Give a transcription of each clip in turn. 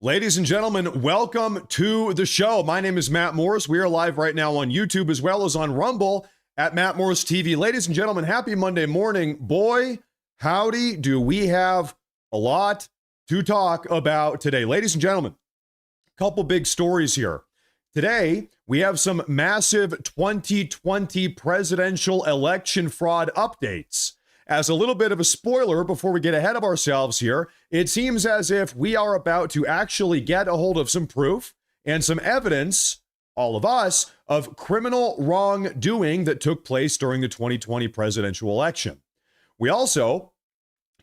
Ladies and gentlemen, welcome to the show. My name is Matt Morris. We are live right now on YouTube as well as on Rumble at Matt Morris TV. Ladies and gentlemen, happy Monday morning. Boy, howdy, do we have a lot to talk about today. Ladies and gentlemen, a couple big stories here. Today, we have some massive 2020 presidential election fraud updates. As a little bit of a spoiler before we get ahead of ourselves here, it seems as if we are about to actually get a hold of some proof and some evidence, all of us, of criminal wrongdoing that took place during the 2020 presidential election. We also,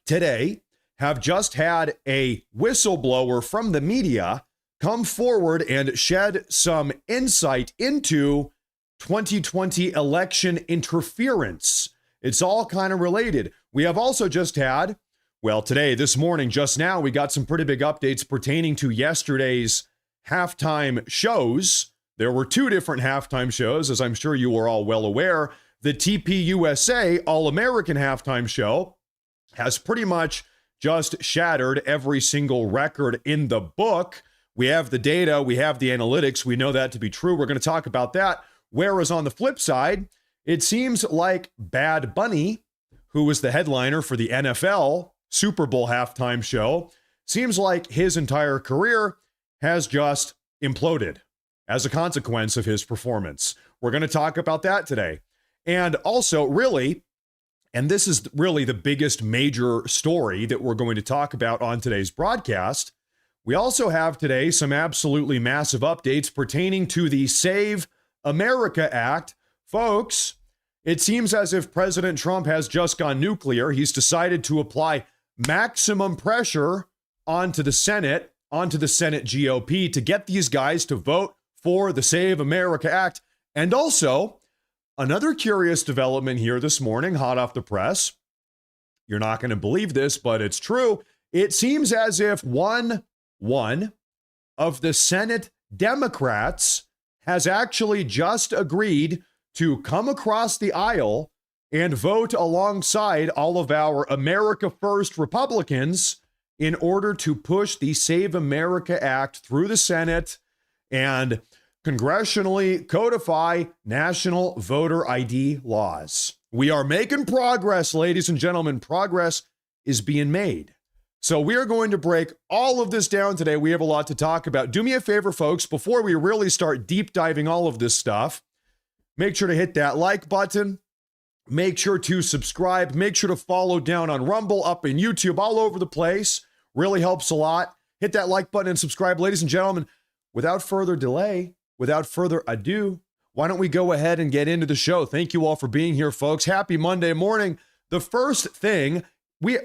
today, have just had a whistleblower from the media come forward and shed some insight into 2020 election interference. It's all kind of related. We have also just had, well, today, this morning, just now, we got some pretty big updates pertaining to yesterday's halftime shows. There were two different halftime shows, as I'm sure you are all well aware. The TPUSA All-American halftime show has pretty much just shattered every single record in the book. We have the data, we have the analytics, we know that to be true. We're going to talk about that. Whereas on the flip side, it seems like Bad Bunny, who was the headliner for the NFL Super Bowl halftime show, seems like his entire career has just imploded as a consequence of his performance. We're going to talk about that today. And also, really, and this is really the biggest major story that we're going to talk about on today's broadcast, we also have today some absolutely massive updates pertaining to the Save America Act. Folks, it seems as if President Trump has just gone nuclear. He's decided to apply maximum pressure onto the Senate GOP to get these guys to vote for the Save America Act. And also, another curious development here this morning, hot off the press. You're not going to believe this, but it's true. It seems as if one of the Senate Democrats has actually just agreed to come across the aisle and vote alongside all of our America First Republicans in order to push the Save America Act through the Senate and congressionally codify national voter ID laws. We are making progress, ladies and gentlemen. Progress is being made. So we are going to break all of this down today. We have a lot to talk about. Do me a favor, folks, before we really start deep diving all of this stuff, make sure to hit that like button. Make sure to subscribe. Make sure to follow down on Rumble, up in YouTube, all over the place. Really helps a lot. Hit that like button and subscribe. Ladies and gentlemen, without further delay, without further ado, why don't we go ahead and get into the show? Thank you all for being here, folks. Happy Monday morning. The first thing,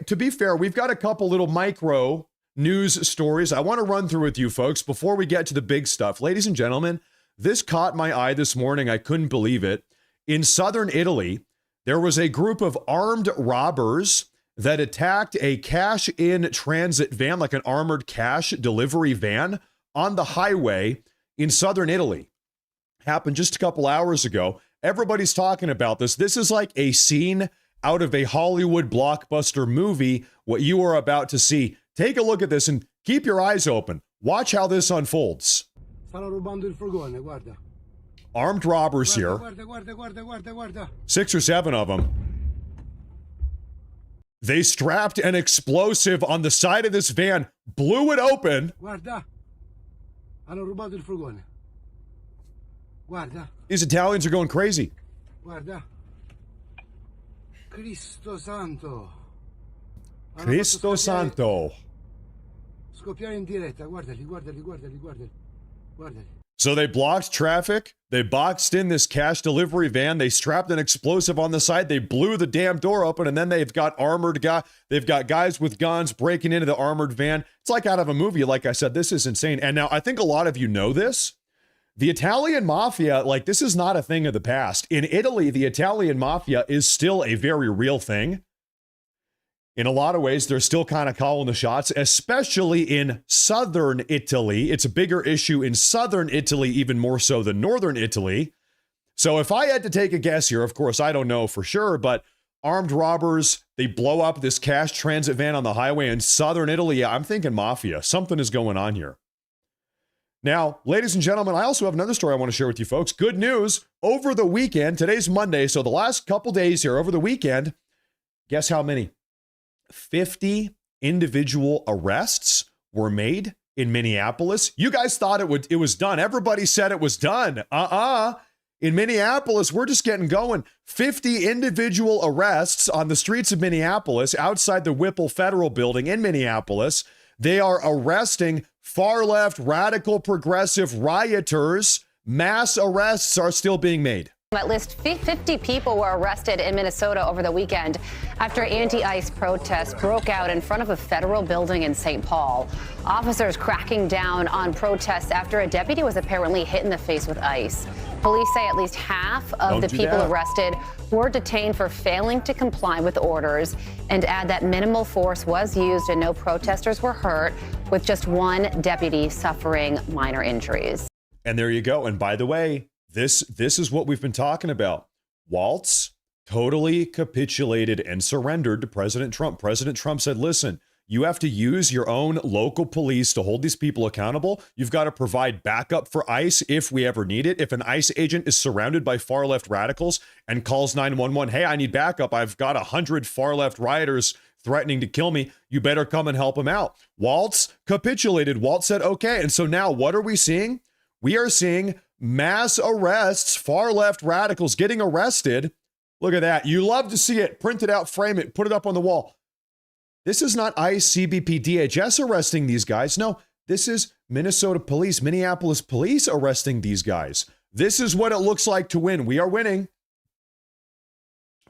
to be fair, we've got a couple little micro news stories I want to run through with you folks before we get to the big stuff. Ladies and gentlemen, this caught my eye this morning. I couldn't believe it. In southern Italy, there was a group of armed robbers that attacked a cash-in transit van, like an armored cash delivery van, on the highway in southern Italy. Happened just a couple hours ago. Everybody's talking about this. This is like a scene out of a Hollywood blockbuster movie, what you are about to see. Take a look at this and keep your eyes open. Watch how this unfolds. Stanno rubando il furgone, guarda. Armed robbers here. Guarda. 6 or 7 of them. They strapped an explosive on the side of this van, blew it open. Guarda. Hanno rubato il furgone. Guarda. These Italians are going crazy. Guarda. Cristo Santo. Cristo Santo. Scoppiare in diretta, guardali. So they blocked traffic. They boxed in this cash delivery van. They strapped an explosive on the side. They blew the damn door open, and then they've got They've got guys with guns breaking into the armored van. It's like out of a movie. Like I said, this is insane. And now I think a lot of you know this. The Italian mafia, like, this is not a thing of the past. In Italy, the Italian mafia is still a very real thing. In a lot of ways, they're still kind of calling the shots, especially in southern Italy. It's a bigger issue in southern Italy, even more so than northern Italy. So if I had to take a guess here, of course, I don't know for sure, but armed robbers, they blow up this cash transit van on the highway in southern Italy. Yeah, I'm thinking mafia. Something is going on here. Now, ladies and gentlemen, I also have another story I want to share with you folks. Good news. Over the weekend, today's Monday, so the last couple days here, over the weekend, guess how many? 50 individual arrests were made in Minneapolis. You guys thought it was done. Everybody said it was done. In Minneapolis, we're just getting going. 50 individual arrests on the streets of Minneapolis, outside the Whipple Federal Building in Minneapolis. They are arresting far-left, radical, progressive rioters. Mass arrests are still being made. At least 50 people were arrested in Minnesota over the weekend after anti-ICE protests broke out in front of a federal building in St. Paul. Officers cracking down on protests after a deputy was apparently hit in the face with ice. Police say at least half of the people arrested were detained for failing to comply with orders, and add that minimal force was used and no protesters were hurt, with just one deputy suffering minor injuries. And there you go. And by the way, this is what we've been talking about. Waltz totally capitulated and surrendered to President Trump. President Trump said, listen, you have to use your own local police to hold these people accountable. You've got to provide backup for ICE if we ever need it. If an ICE agent is surrounded by far left radicals and calls 911, hey, I need backup. I've got 100 far left rioters threatening to kill me. You better come and help them out. Waltz capitulated. Waltz said, okay. And so now what are we seeing? We are seeing mass arrests, far left radicals getting arrested. Look at that. You love to see it. Print it out, frame it, put it up on the wall. This is not ICE, CBP, DHS arresting these guys. No, this is Minnesota police, Minneapolis police arresting these guys. This is what it looks like to win. We are winning.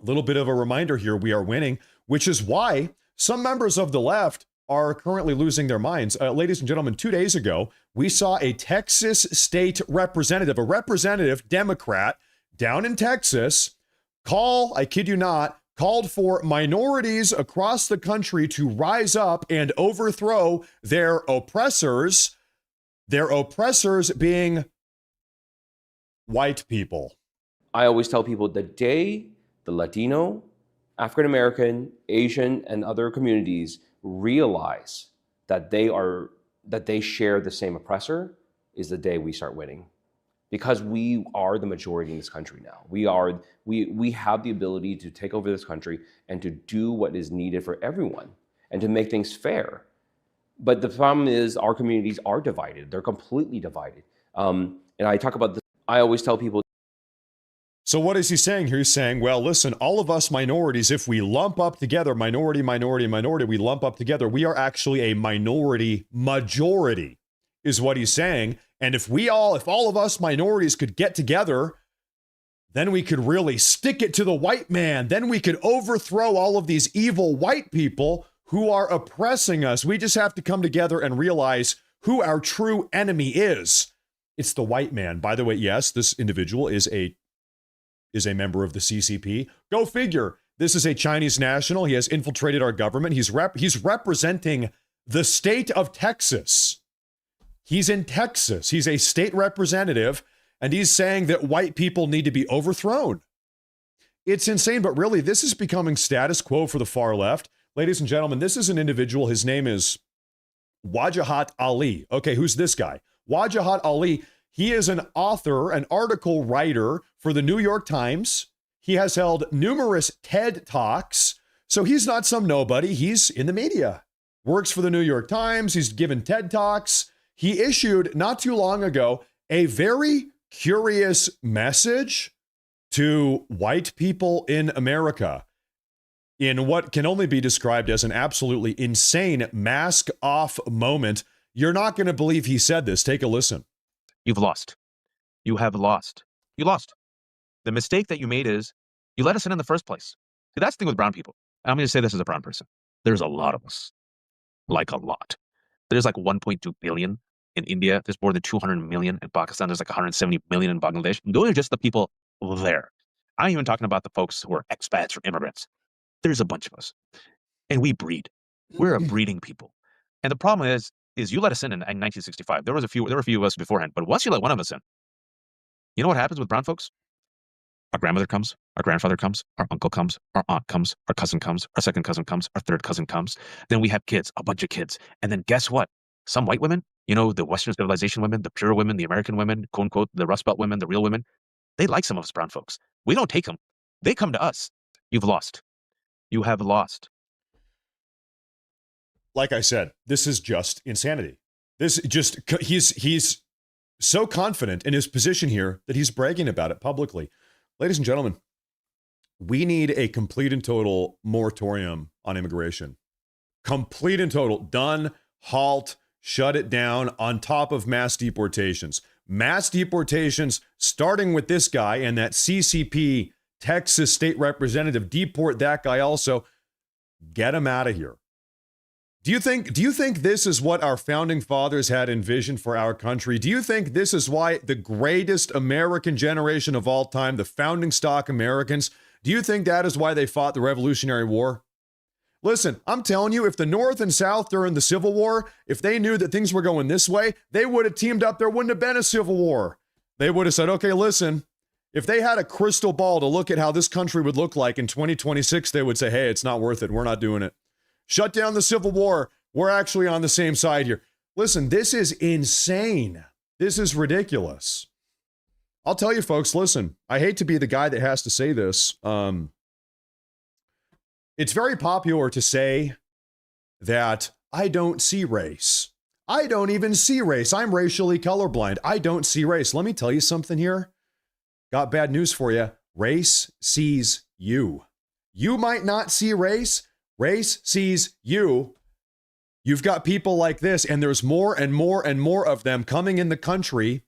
A little bit of a reminder here. We are winning, which is why some members of the left are currently losing their minds. Ladies and gentlemen, 2 days ago, we saw a Texas state representative, a representative Democrat down in Texas, I kid you not, called for minorities across the country to rise up and overthrow their oppressors being white people. I always tell people the day the Latino, African American, Asian, and other communities realize that they share the same oppressor is the day we start winning. Because we are the majority in this country now. We have the ability to take over this country and to do what is needed for everyone and to make things fair. But the problem is our communities are divided. They're completely divided. And I talk about this. I always tell people. So what is he saying here? He's saying, well, listen, all of us minorities, if we lump up together, minority, we lump up together, we are actually a minority majority, is what he's saying. And if all of us minorities could get together, then we could really stick it to the white man. Then we could overthrow all of these evil white people who are oppressing us. We just have to come together and realize who our true enemy is. It's the white man. By the way, yes, this individual is a member of the CCP. Go figure. This is a Chinese national. He has infiltrated our government. He's representing the state of Texas. He's in Texas. He's a state representative, and he's saying that white people need to be overthrown. It's insane, but really, this is becoming status quo for the far left. Ladies and gentlemen, this is an individual. His name is Wajahat Ali. Okay, who's this guy? Wajahat Ali. He is an author, an article writer for the New York Times. He has held numerous TED Talks. So he's not some nobody. He's in the media. Works for the New York Times. He's given TED Talks. He issued not too long ago a very curious message to white people in America in what can only be described as an absolutely insane mask-off moment. You're not going to believe he said this. Take a listen. You've lost. You have lost. You lost. The mistake that you made is you let us in the first place. See, that's the thing with brown people. I'm going to say this as a brown person. There's a lot of us. Like a lot. There's like 1.2 billion in India. There's more than 200 million in Pakistan. There's like 170 million in Bangladesh. Those are just the people there. I'm even talking about the folks who are expats or immigrants. There's a bunch of us. And we breed. We're a breeding people. And the problem is you let us in 1965. There were a few of us beforehand. But once you let one of us in, you know what happens with brown folks? Our grandmother comes, our grandfather comes, our uncle comes, our aunt comes, our cousin comes, our second cousin comes, our third cousin comes. Then we have kids, a bunch of kids. And then guess what? Some white women You know, the Western civilization women, the pure women, the American women, quote unquote, the Rust Belt women, the real women, they like some of us brown folks. We don't take them. They come to us. You've lost. You have lost. Like I said, this is just insanity. He's so confident in his position here that he's bragging about it publicly. Ladies and gentlemen, we need a complete and total moratorium on immigration. Complete and total. Done. Halt. Shut it down, on top of mass deportations. Mass deportations, starting with this guy and that CCP Texas state representative. Deport that guy also. Get him out of here. Do you think this is what our founding fathers had envisioned for our country? Do you think this is why the greatest American generation of all time, the founding stock Americans, do you think that is why they fought the Revolutionary War? Listen, I'm telling you, if the North and South during the Civil War, if they knew that things were going this way, they would have teamed up. There wouldn't have been a Civil War. They would have said, okay, listen, if they had a crystal ball to look at how this country would look like in 2026, they would say, hey, it's not worth it. We're not doing it. Shut down the Civil War. We're actually on the same side here. Listen, this is insane. This is ridiculous. I'll tell you, folks, listen, I hate to be the guy that has to say this. It's very popular to say that I don't see race. I don't even see race. I'm racially colorblind. I don't see race. Let me tell you something here. Got bad news for you. Race sees you. You might not see race. Race sees you. You've got people like this, and there's more and more and more of them coming in the country,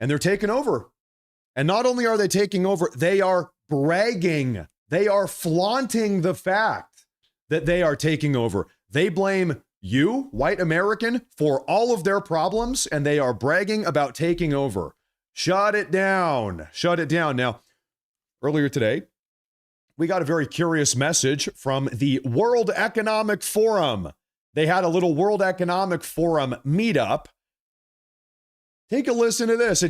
and they're taking over. And not only are they taking over, they are bragging. They are flaunting the fact that they are taking over. They blame you, white American, for all of their problems, and they are bragging about taking over. Shut it down. Shut it down. Now, earlier today, we got a very curious message from the World Economic Forum. They had a little World Economic Forum meetup. Take a listen to this.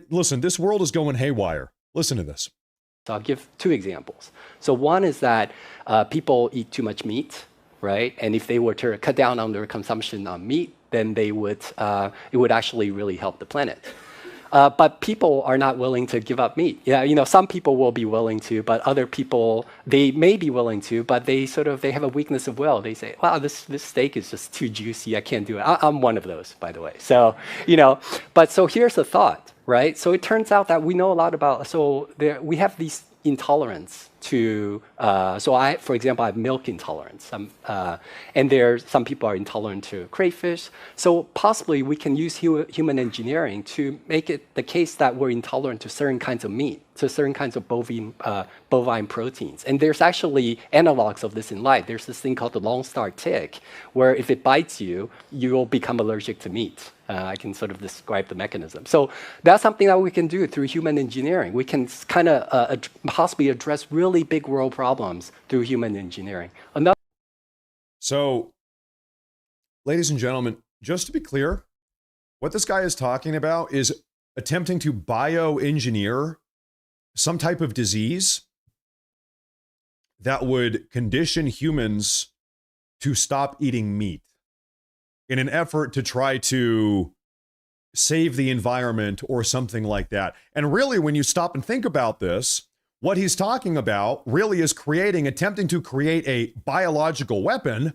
Listen, this world is going haywire. Listen to this. So I'll give two examples. So one is that people eat too much meat, right? And if they were to cut down on their consumption on meat, then they would it would actually really help the planet. But people are not willing to give up meat. Yeah, you know, some people will be willing to, but other people, they may be willing to, but they have a weakness of will. They say, wow, this steak is just too juicy. I can't do it. I'm one of those, by the way. So, you know, but so here's the thought, right? So it turns out that we know a lot about, we have these intolerance to, for example, I have milk intolerance. And some people are intolerant to crayfish. So possibly we can use human engineering to make it the case that we're intolerant to certain kinds of meat, to certain kinds of bovine proteins. And there's actually analogs of this in life. There's this thing called the Lone Star tick, where if it bites you, you'll become allergic to meat. I can sort of describe the mechanism. So that's something that we can do through human engineering. We can kind of possibly address really big world problems through human engineering. So, ladies and gentlemen, just to be clear, what this guy is talking about is attempting to bioengineer some type of disease that would condition humans to stop eating meat in an effort to try to save the environment or something like that. And really, when you stop and think about this, what he's talking about really is attempting to create a biological weapon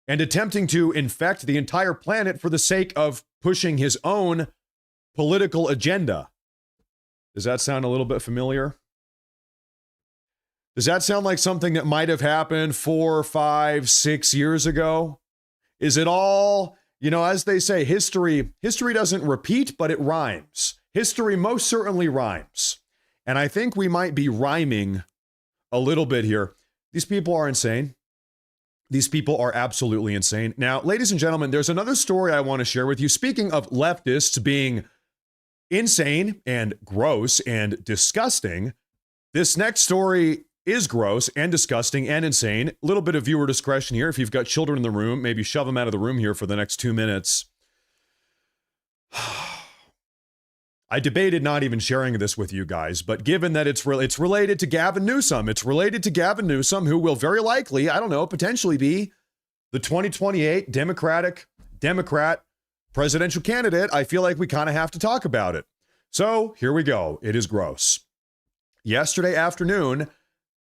and attempting to infect the entire planet for the sake of pushing his own political agenda. Does that sound a little bit familiar? Does that sound like something that might have happened 4, 5, 6 years ago? Is it all, as they say, history doesn't repeat, but it rhymes. History most certainly rhymes. And I think we might be rhyming a little bit here. These people are insane. These people are absolutely insane. Now, ladies and gentlemen, there's another story I want to share with you. Speaking of leftists being insane and gross and disgusting, this next story is gross and disgusting and insane. A little bit of viewer discretion here. If you've got children in the room, maybe shove them out of the room here for the next 2 minutes. I debated not even sharing this with you guys, but given that it's related to Gavin Newsom, who will very likely, potentially be the 2028 Democratic Democrat presidential candidate, I feel like we kind of have to talk about it. So here we go. It is gross. Yesterday afternoon,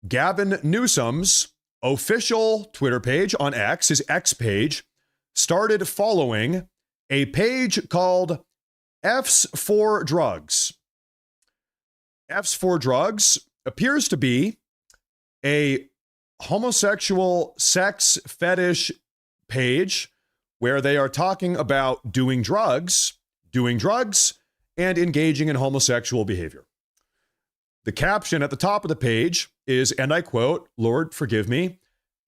Gavin Newsom's official Twitter page on X, his X page, started following a page called F's for Drugs. F's for Drugs appears to be a homosexual sex fetish page where they are talking about doing drugs, and engaging in homosexual behavior. The caption at the top of the page is, and I quote, Lord, forgive me,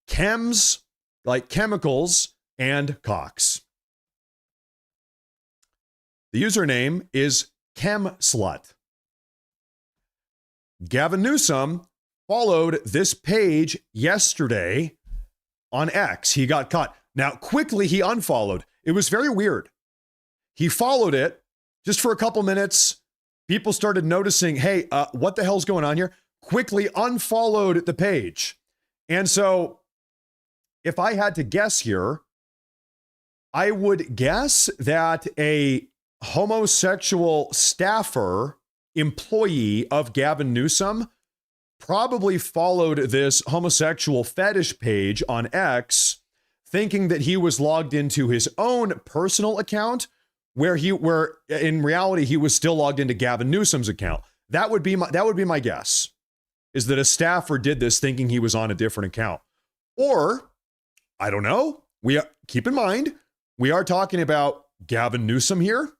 chems, like chemicals, and cocks. The username is ChemSlut. Gavin Newsom followed this page yesterday on X. He got caught. Now, quickly, he unfollowed. It was very weird. He followed it just for a couple minutes. People started noticing, hey, what the hell's going on here? Quickly unfollowed the page. And so if I had to guess here, I would guess that a homosexual staffer, employee of Gavin Newsom, probably followed this homosexual fetish page on X, thinking that he was logged into his own personal account, where in reality he was still logged into Gavin Newsom's account. That would be my guess, is that a staffer did this thinking he was on a different account. Or, I don't know. Keep in mind, we are talking about Gavin Newsom here.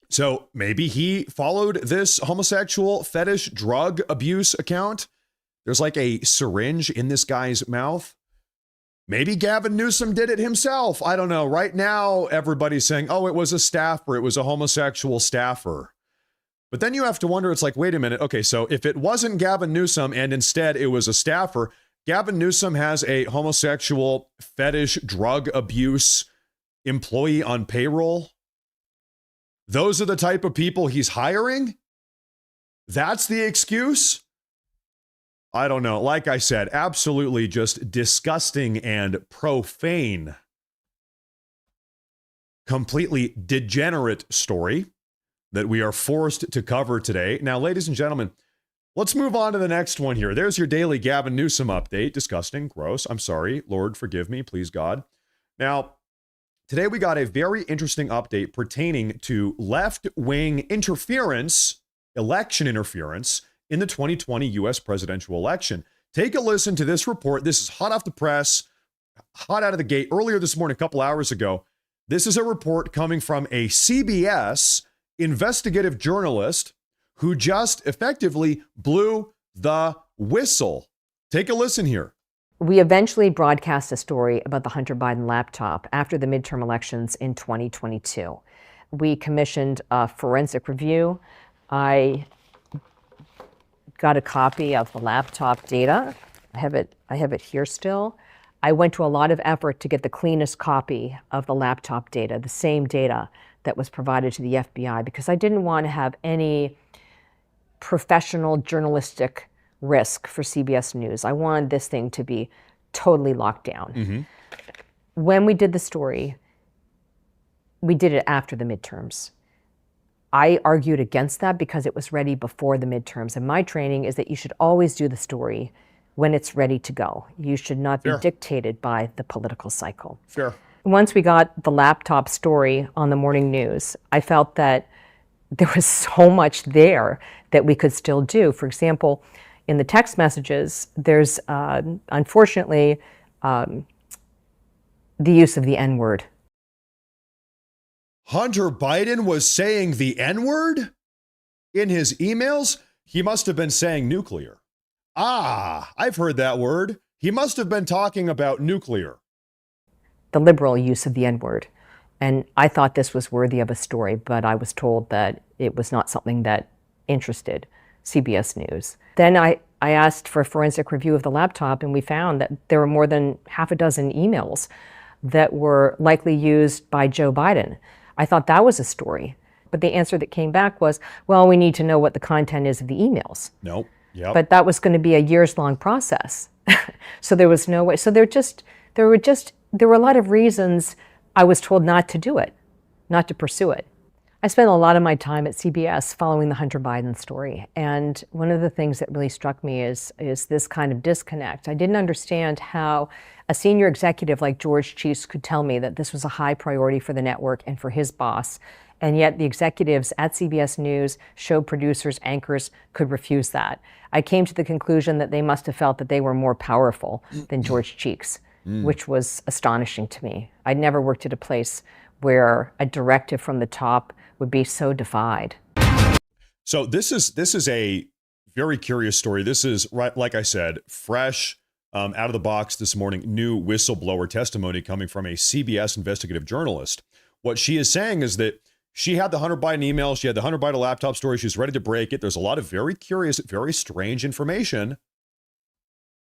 So maybe he followed this homosexual fetish drug abuse account. There's like a syringe in this guy's mouth. Maybe Gavin Newsom did it himself. I don't know. Right now, everybody's saying, oh, it was a staffer. It was a homosexual staffer. But then you have to wonder, it's like, wait a minute. Okay, so if it wasn't Gavin Newsom and instead it was a staffer, Gavin Newsom has a homosexual fetish drug abuse employee on payroll. Those are the type of people he's hiring? That's the excuse? I don't know. Like I said, absolutely just disgusting and profane. Completely degenerate story that we are forced to cover today. Now, ladies and gentlemen, let's move on to the next one here. There's your daily Gavin Newsom update. Disgusting, gross. I'm sorry. Lord, forgive me, please, God. Now, today we got a very interesting update pertaining to left-wing interference, election interference, in the 2020 U.S. presidential election. Take a listen to this report. This is hot off the press, hot out of the gate. Earlier this morning, a couple hours ago, this is a report coming from a CBS investigative journalist who just effectively blew the whistle. Take a listen here. We eventually broadcast a story about the Hunter Biden laptop after the midterm elections in 2022. We commissioned a forensic review. I got a copy of the laptop data. I have it here still. I went to a lot of effort to get the cleanest copy of the laptop data, the same data that was provided to the FBI, because I didn't want to have any professional journalistic risk for CBS News. I wanted this thing to be totally locked down. Mm-hmm. When we did the story, we did it after the midterms. I argued against that because it was ready before the midterms. And my training is that you should always do the story when it's ready to go. You should not be dictated by the political cycle. Fair. Once we got the laptop story on the morning news, I felt that there was so much there that we could still do. For example, in the text messages, there's unfortunately the use of the N-word. Hunter Biden was saying the N-word in his emails? He must have been saying nuclear. Ah, I've heard that word. He must have been talking about nuclear. The liberal use of the N-word. And I thought this was worthy of a story, but I was told that it was not something that interested CBS News. Then I asked for a forensic review of the laptop, and we found that there were more than half a dozen emails that were likely used by Joe Biden. I thought that was a story. But the answer that came back was, well, we need to know what the content is of the emails. Nope. Yep. But that was going to be a years-long process. So there was no way. So there were a lot of reasons I was told not to do it, not to pursue it. I spent a lot of my time at CBS following the Hunter Biden story. And one of the things that really struck me is this kind of disconnect. I didn't understand how a senior executive like George Cheeks could tell me that this was a high priority for the network and for his boss. And yet the executives at CBS News, show producers, anchors could refuse that. I came to the conclusion that they must have felt that they were more powerful than George Cheeks, which was astonishing to me. I'd never worked at a place where a directive from the top would be so defied. So this is a very curious story. This is, right, like I said, fresh, out of the box this morning, new whistleblower testimony coming from a CBS investigative journalist. What she is saying is that she had the Hunter Biden email, she had the Hunter Biden laptop story, she's ready to break it. There's a lot of very curious, very strange information.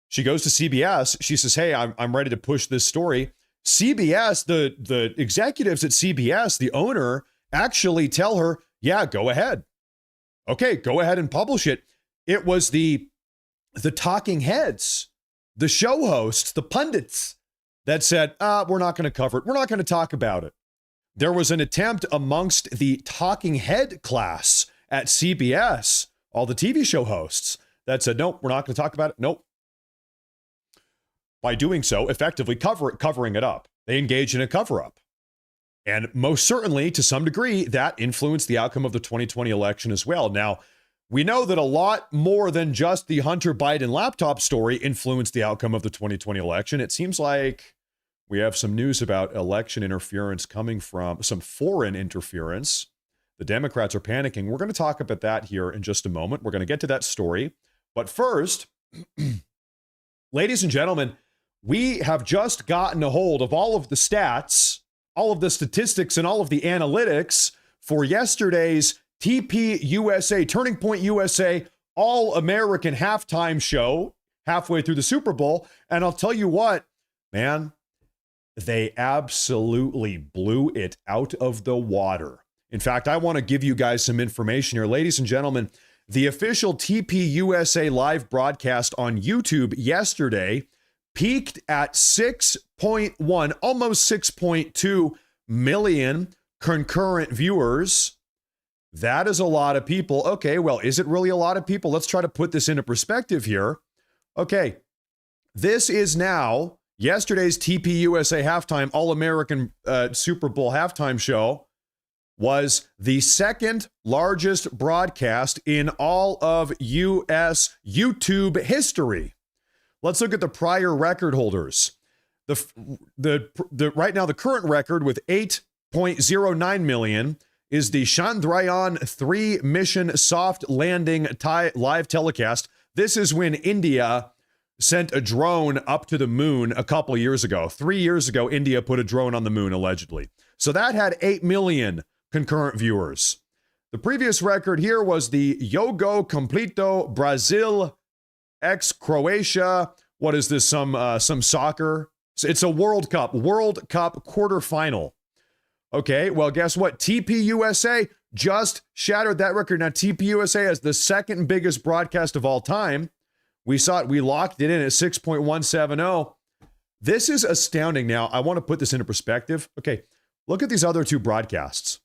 She goes to CBS, she says, hey, I'm ready to push this story. CBS, the executives at CBS, the owner, actually tell her, yeah, go ahead. Okay, go ahead and publish it. It was the talking heads, the show hosts, the pundits that said, we're not going to cover it. We're not going to talk about it. There was an attempt amongst the talking head class at CBS, all the TV show hosts, that said, nope, we're not going to talk about it. Nope. By doing so, effectively covering it up. They engaged in a cover-up. And most certainly, to some degree, that influenced the outcome of the 2020 election as well. Now, we know that a lot more than just the Hunter Biden laptop story influenced the outcome of the 2020 election. It seems like we have some news about election interference coming from some foreign interference. The Democrats are panicking. We're going to talk about that here in just a moment. We're going to get to that story. But first, ladies and gentlemen, we have just gotten a hold of all of the stats, all of the statistics, and all of the analytics for yesterday's TP USA, Turning Point USA, All-American halftime show halfway through the Super Bowl. And I'll tell you what, man, they absolutely blew it out of the water. In fact, I want to give you guys some information here. Ladies and gentlemen, the official TP USA live broadcast on YouTube yesterday peaked at 6.1, almost 6.2 million concurrent viewers. That is a lot of people. Okay, well, is it really a lot of people? Let's try to put this into perspective here. Okay, this is now yesterday's TP USA halftime All-American Super Bowl halftime show was the second largest broadcast in all of U.S. YouTube history. Let's look at the prior record holders. The right now the current record with 8.09 million is the Chandrayaan 3 mission soft landing live telecast. This is when India sent a drone up to the moon a couple years ago. 3 years ago, India put a drone on the moon, allegedly. So that had 8 million concurrent viewers. The previous record here was the Jogo Completo Brazil x Croatia. What is this? Some soccer? It's a World Cup quarterfinal. Okay, well, guess what? TP USA just shattered that record. Now, TP USA has the second biggest broadcast of all time. We saw it. We locked it in at 6.170. This is astounding. Now, I want to put this into perspective. Okay, look at these other two broadcasts.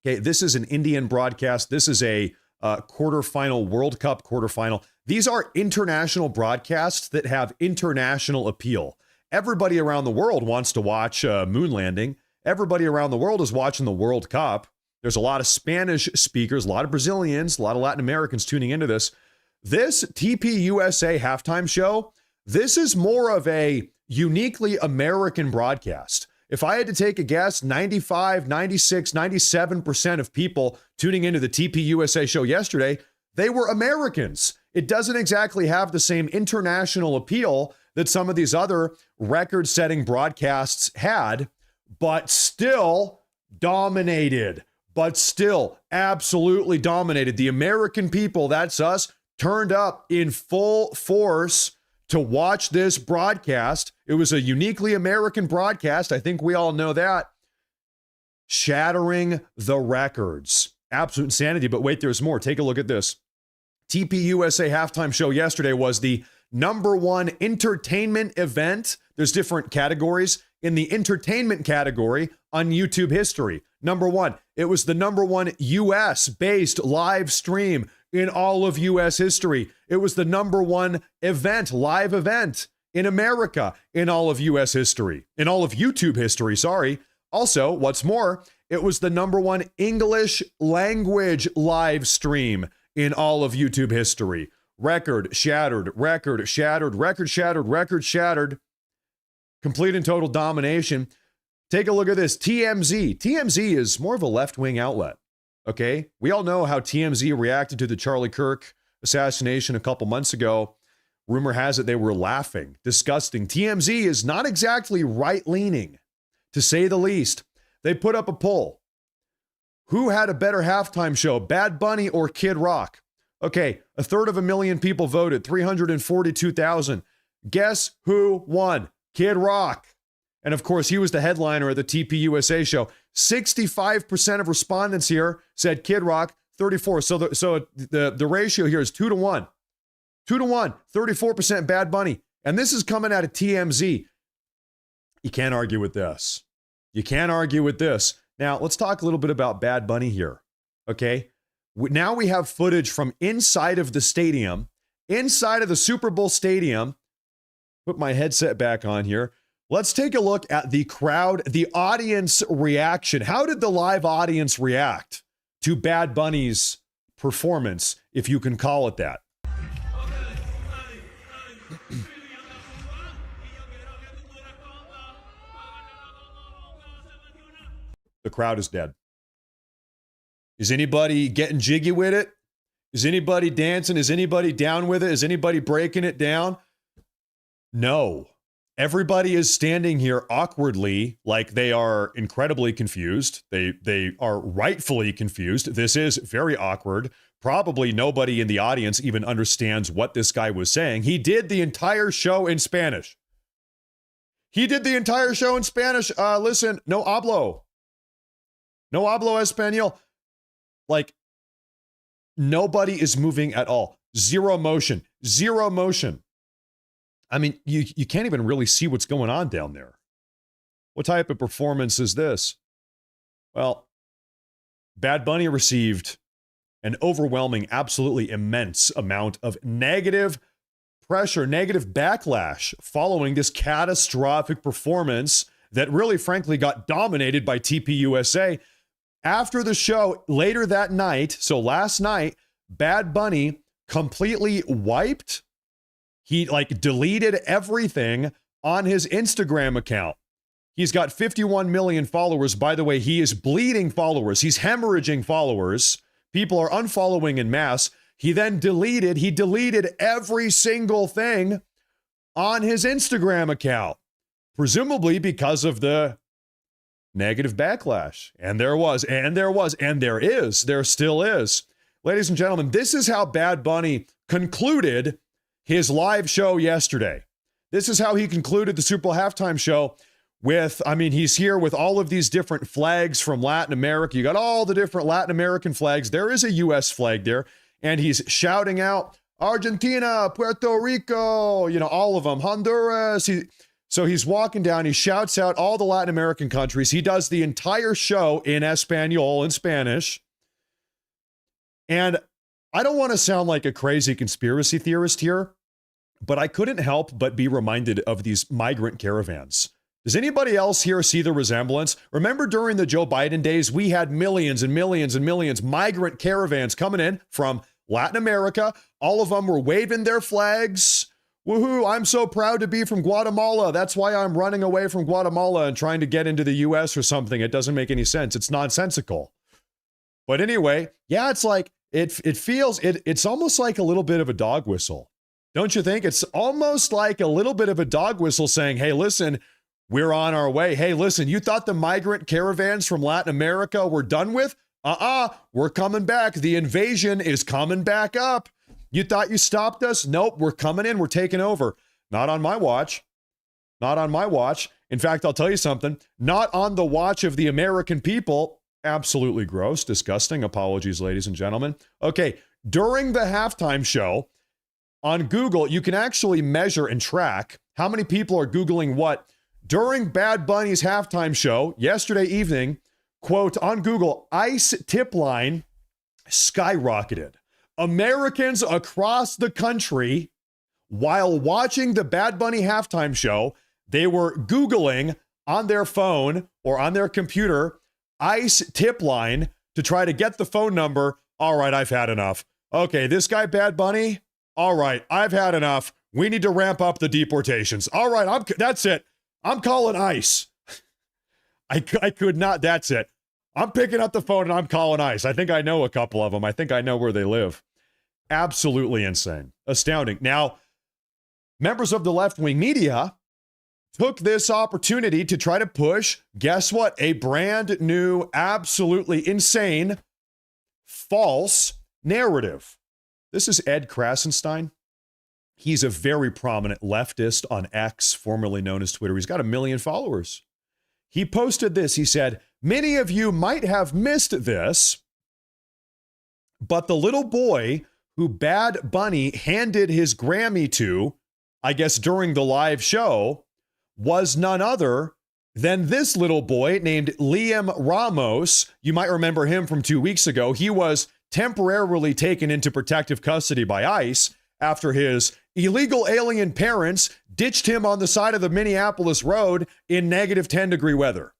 Okay, this is an Indian broadcast. This is a quarterfinal, World Cup quarterfinal. These are international broadcasts that have international appeal. Everybody around the world wants to watch moon landing. Everybody around the world is watching the World Cup. There's a lot of Spanish speakers, a lot of Brazilians, a lot of Latin Americans tuning into this. This TP USA halftime show, this is more of a uniquely American broadcast. If I had to take a guess, 95, 96, 97% of people tuning into the TP USA show yesterday, they were Americans. It doesn't exactly have the same international appeal that some of these other record-setting broadcasts had, but still dominated, but still absolutely dominated. The American people, that's us, turned up in full force to watch this broadcast. It was a uniquely American broadcast. I think we all know that. Shattering the records. Absolute insanity. But wait, there's more. Take a look at this. TP USA halftime show yesterday was the #1 entertainment event There's different categories. In the entertainment category on YouTube history, number one, it was the number one US-based live stream in all of US history. It was the number one live event in America in all of US history, in all of YouTube history, sorry. Also, what's more, it was the number one English language live stream in all of YouTube history. Record shattered, record shattered, record shattered, record shattered. Complete and total domination. Take a look at this. TMZ. TMZ is more of a left-wing outlet, okay? We all know how TMZ reacted to the Charlie Kirk assassination a couple months ago. Rumor has it they were laughing. Disgusting. TMZ is not exactly right-leaning, to say the least. They put up a poll. Who had a better halftime show, Bad Bunny or Kid Rock? Okay, 250,000 people voted, 342,000. Guess who won? Kid Rock. And of course, he was the headliner at the TPUSA show. 65% of respondents here said Kid Rock, 34. So the ratio here is 2-1. 2-1, 34% Bad Bunny. And this is coming out of TMZ. You can't argue with this. You can't argue with this. Now, let's talk a little bit about Bad Bunny here, okay? Now we have footage from inside of the stadium, inside of the Super Bowl stadium. Put my headset back on here. Let's take a look at the crowd, the audience reaction. How did the live audience react to Bad Bunny's performance, if you can call it that? The crowd is dead. Is anybody getting jiggy with it? Is anybody dancing? Is anybody down with it? Is anybody breaking it down? No. Everybody is standing here awkwardly, like they are incredibly confused. They are rightfully confused. This is very awkward. Probably nobody in the audience even understands what this guy was saying. He did the entire show in Spanish. Listen, no hablo. No hablo español. Like, nobody is moving at all. Zero motion. Zero motion. I mean, you can't even really see what's going on down there. What type of performance is this? Well, Bad Bunny received an overwhelming, absolutely immense amount of negative pressure, negative backlash following this catastrophic performance that really, frankly, got dominated by TPUSA. After the show, later that night, so last night, Bad Bunny completely wiped. He deleted everything on his Instagram account. He's got 51 million followers. By the way, he is bleeding followers. He's hemorrhaging followers. People are unfollowing en masse. He deleted every single thing on his Instagram account, presumably because of the negative backlash. And there still is. Ladies and gentlemen, this is how Bad Bunny concluded his live show yesterday. This is how he concluded the Super Bowl halftime show he's here with all of these different flags from Latin America. You got all the different Latin American flags. There is a U.S. flag there. And he's shouting out, Argentina, Puerto Rico, all of them, Honduras. So he's walking down. He shouts out all the Latin American countries. He does the entire show in Espanol, in Spanish. And I don't want to sound like a crazy conspiracy theorist here, but I couldn't help but be reminded of these migrant caravans. Does anybody else here see the resemblance? Remember during the Joe Biden days, we had millions and millions and millions migrant caravans coming in from Latin America. All of them were waving their flags. Woohoo, I'm so proud to be from Guatemala. That's why I'm running away from Guatemala and trying to get into the U.S. or something. It doesn't make any sense. It's nonsensical. But anyway, yeah, it's like, it's almost like a little bit of a dog whistle. Don't you think? It's almost like a little bit of a dog whistle saying, hey, listen, we're on our way. Hey, listen, you thought the migrant caravans from Latin America were done with? We're coming back. The invasion is coming back up. You thought you stopped us? Nope, we're coming in. We're taking over. Not on my watch. Not on my watch. In fact, I'll tell you something. Not on the watch of the American people. Absolutely gross, disgusting. Apologies, ladies and gentlemen. Okay, during the halftime show on Google, you can actually measure and track How many people are Googling what? During Bad Bunny's halftime show yesterday evening, quote, on Google, ICE tip line skyrocketed. Americans across the country, while watching the Bad Bunny halftime show, they were Googling on their phone or on their computer, ICE tip line, to try to get the phone number. All right, I've had enough. Okay, this guy, Bad Bunny. All right, I've had enough. We need to ramp up the deportations. All right, that's it. I'm calling ICE. I could not. That's it. I'm picking up the phone and I'm calling ICE. I think I know a couple of them. I think I know where they live. Absolutely insane. Astounding. Now, members of the left-wing media took this opportunity to try to push, guess what? A brand new, absolutely insane, false narrative. This is Ed Krasenstein. He's a very prominent leftist on X, formerly known as Twitter. He's got 1 million followers. He posted this. He said, many of you might have missed this, but the little boy who Bad Bunny handed his Grammy to, I guess during the live show, was none other than this little boy named Liam Ramos. You might remember him from 2 weeks ago. He was temporarily taken into protective custody by ICE after his illegal alien parents ditched him on the side of the Minneapolis road in negative 10-degree weather.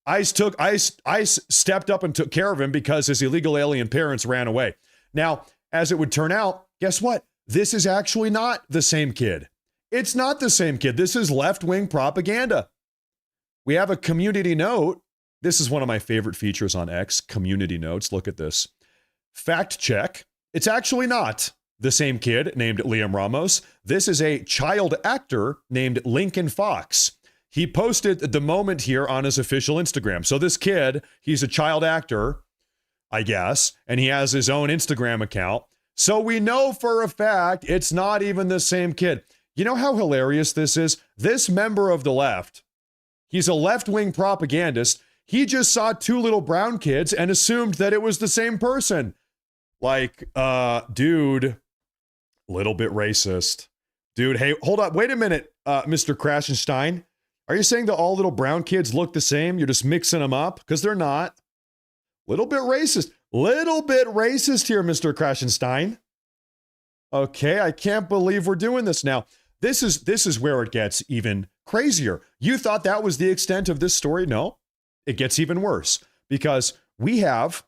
ICE stepped up and took care of him because his illegal alien parents ran away. Now, as it would turn out, guess what? This is actually not the same kid. It's not the same kid. This is left-wing propaganda. We have a community note. This is one of my favorite features on X, community notes. Look at this. Fact check. It's actually not the same kid named Liam Ramos. This is a child actor named Lincoln Fox. He posted the moment here on his official Instagram. So this kid, he's a child actor, I guess, and he has his own Instagram account. So we know for a fact it's not even the same kid. You know how hilarious this is? This member of the left, he's a left-wing propagandist. He just saw 2 little brown kids and assumed that it was the same person. Like, dude, little bit racist. Dude, hey, hold up. Wait a minute, Mr. Krasenstein. Are you saying that all little brown kids look the same? You're just mixing them up? Because they're not. Little bit racist. Little bit racist here, Mr. Krasenstein. Okay, I can't believe we're doing this now. This is where it gets even crazier. You thought that was the extent of this story? No, it gets even worse because we have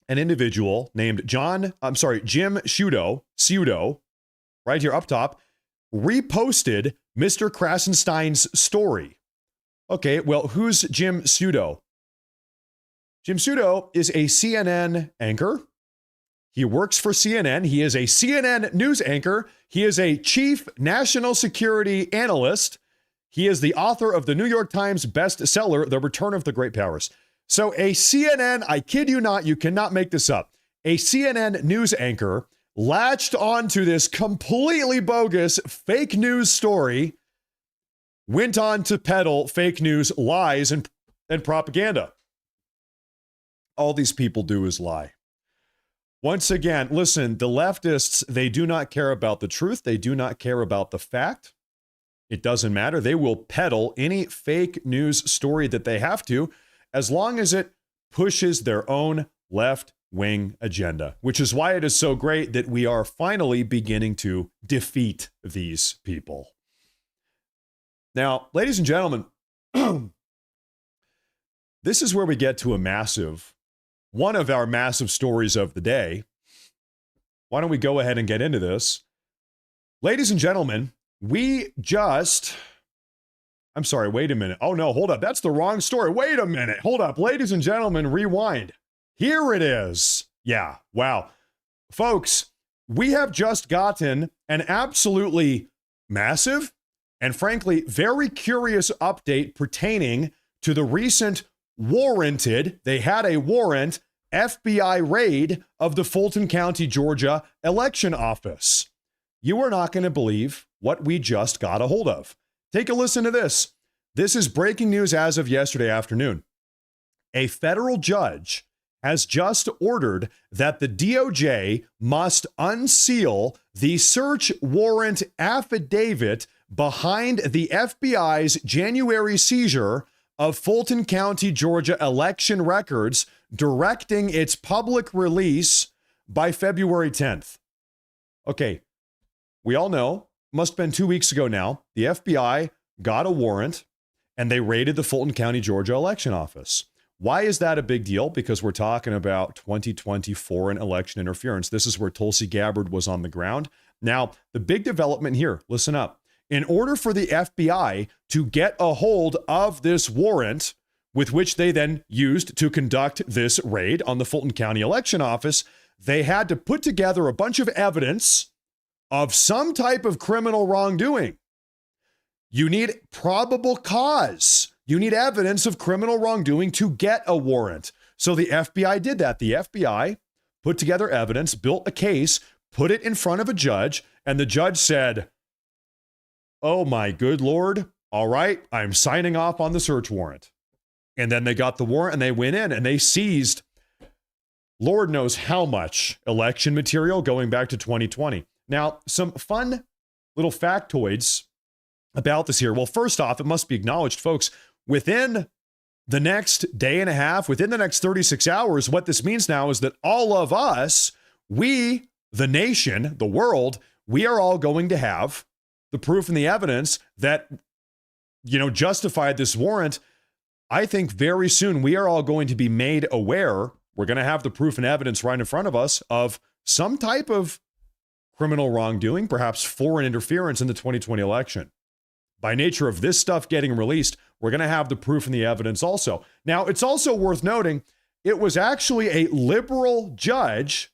an individual named Jim Sciutto, right here up top, reposted Mr. Krasenstein's story. Okay, well, who's Jim Sciutto? Jim Sciutto is a CNN anchor. He works for CNN. He is a CNN news anchor. He is a chief national security analyst. He is the author of the New York Times bestseller, The Return of the Great Powers. So a CNN, I kid you not, you cannot make this up, a CNN news anchor latched onto this completely bogus fake news story, went on to peddle fake news, lies, and propaganda. All these people do is lie. Once again, listen, the leftists, they do not care about the truth. They do not care about the fact. It doesn't matter. They will peddle any fake news story that they have to, as long as it pushes their own left-wing agenda, which is why it is so great that we are finally beginning to defeat these people. Now, ladies and gentlemen, this is where we get to one of our massive stories of the day. Why don't we go ahead and get into this? Ladies and gentlemen, wait a minute. Oh no, hold up. That's the wrong story. Wait a minute. Hold up. Ladies and gentlemen, rewind. Here it is. Yeah, wow. Folks, we have just gotten an absolutely massive and frankly very curious update pertaining to the recent they had a warrant, FBI raid of the Fulton County, Georgia election office. You are not going to believe what we just got a hold of. Take a listen to this. This is breaking news as of yesterday afternoon. A federal judge has just ordered that the DOJ must unseal the search warrant affidavit behind the FBI's January seizure of Fulton County, Georgia election records, directing its public release by February 10th. Okay, we all know, must have been 2 weeks ago now, the FBI got a warrant and they raided the Fulton County, Georgia election office. Why is that a big deal? Because we're talking about 2020 foreign election interference. This is where Tulsi Gabbard was on the ground. Now, the big development here, listen up. In order for the FBI to get a hold of this warrant, with which they then used to conduct this raid on the Fulton County election office, they had to put together a bunch of evidence of some type of criminal wrongdoing. You need probable cause. You need evidence of criminal wrongdoing to get a warrant. So the FBI did that. The FBI put together evidence, built a case, put it in front of a judge, and the judge said, "Oh my good Lord, all right, I'm signing off on the search warrant." And then they got the warrant and they went in and they seized Lord knows how much election material going back to 2020. Now, some fun little factoids about this here. Well, first off, it must be acknowledged, folks, within the next day and a half, within the next 36 hours, what this means now is that all of us, we, the nation, the world, we are all going to have the proof and the evidence that, justified this warrant. I think very soon we are all going to be made aware. We're going to have the proof and evidence right in front of us of some type of criminal wrongdoing, perhaps foreign interference in the 2020 election. By nature of this stuff getting released, we're going to have the proof and the evidence also. Now, it's also worth noting, it was actually a liberal judge,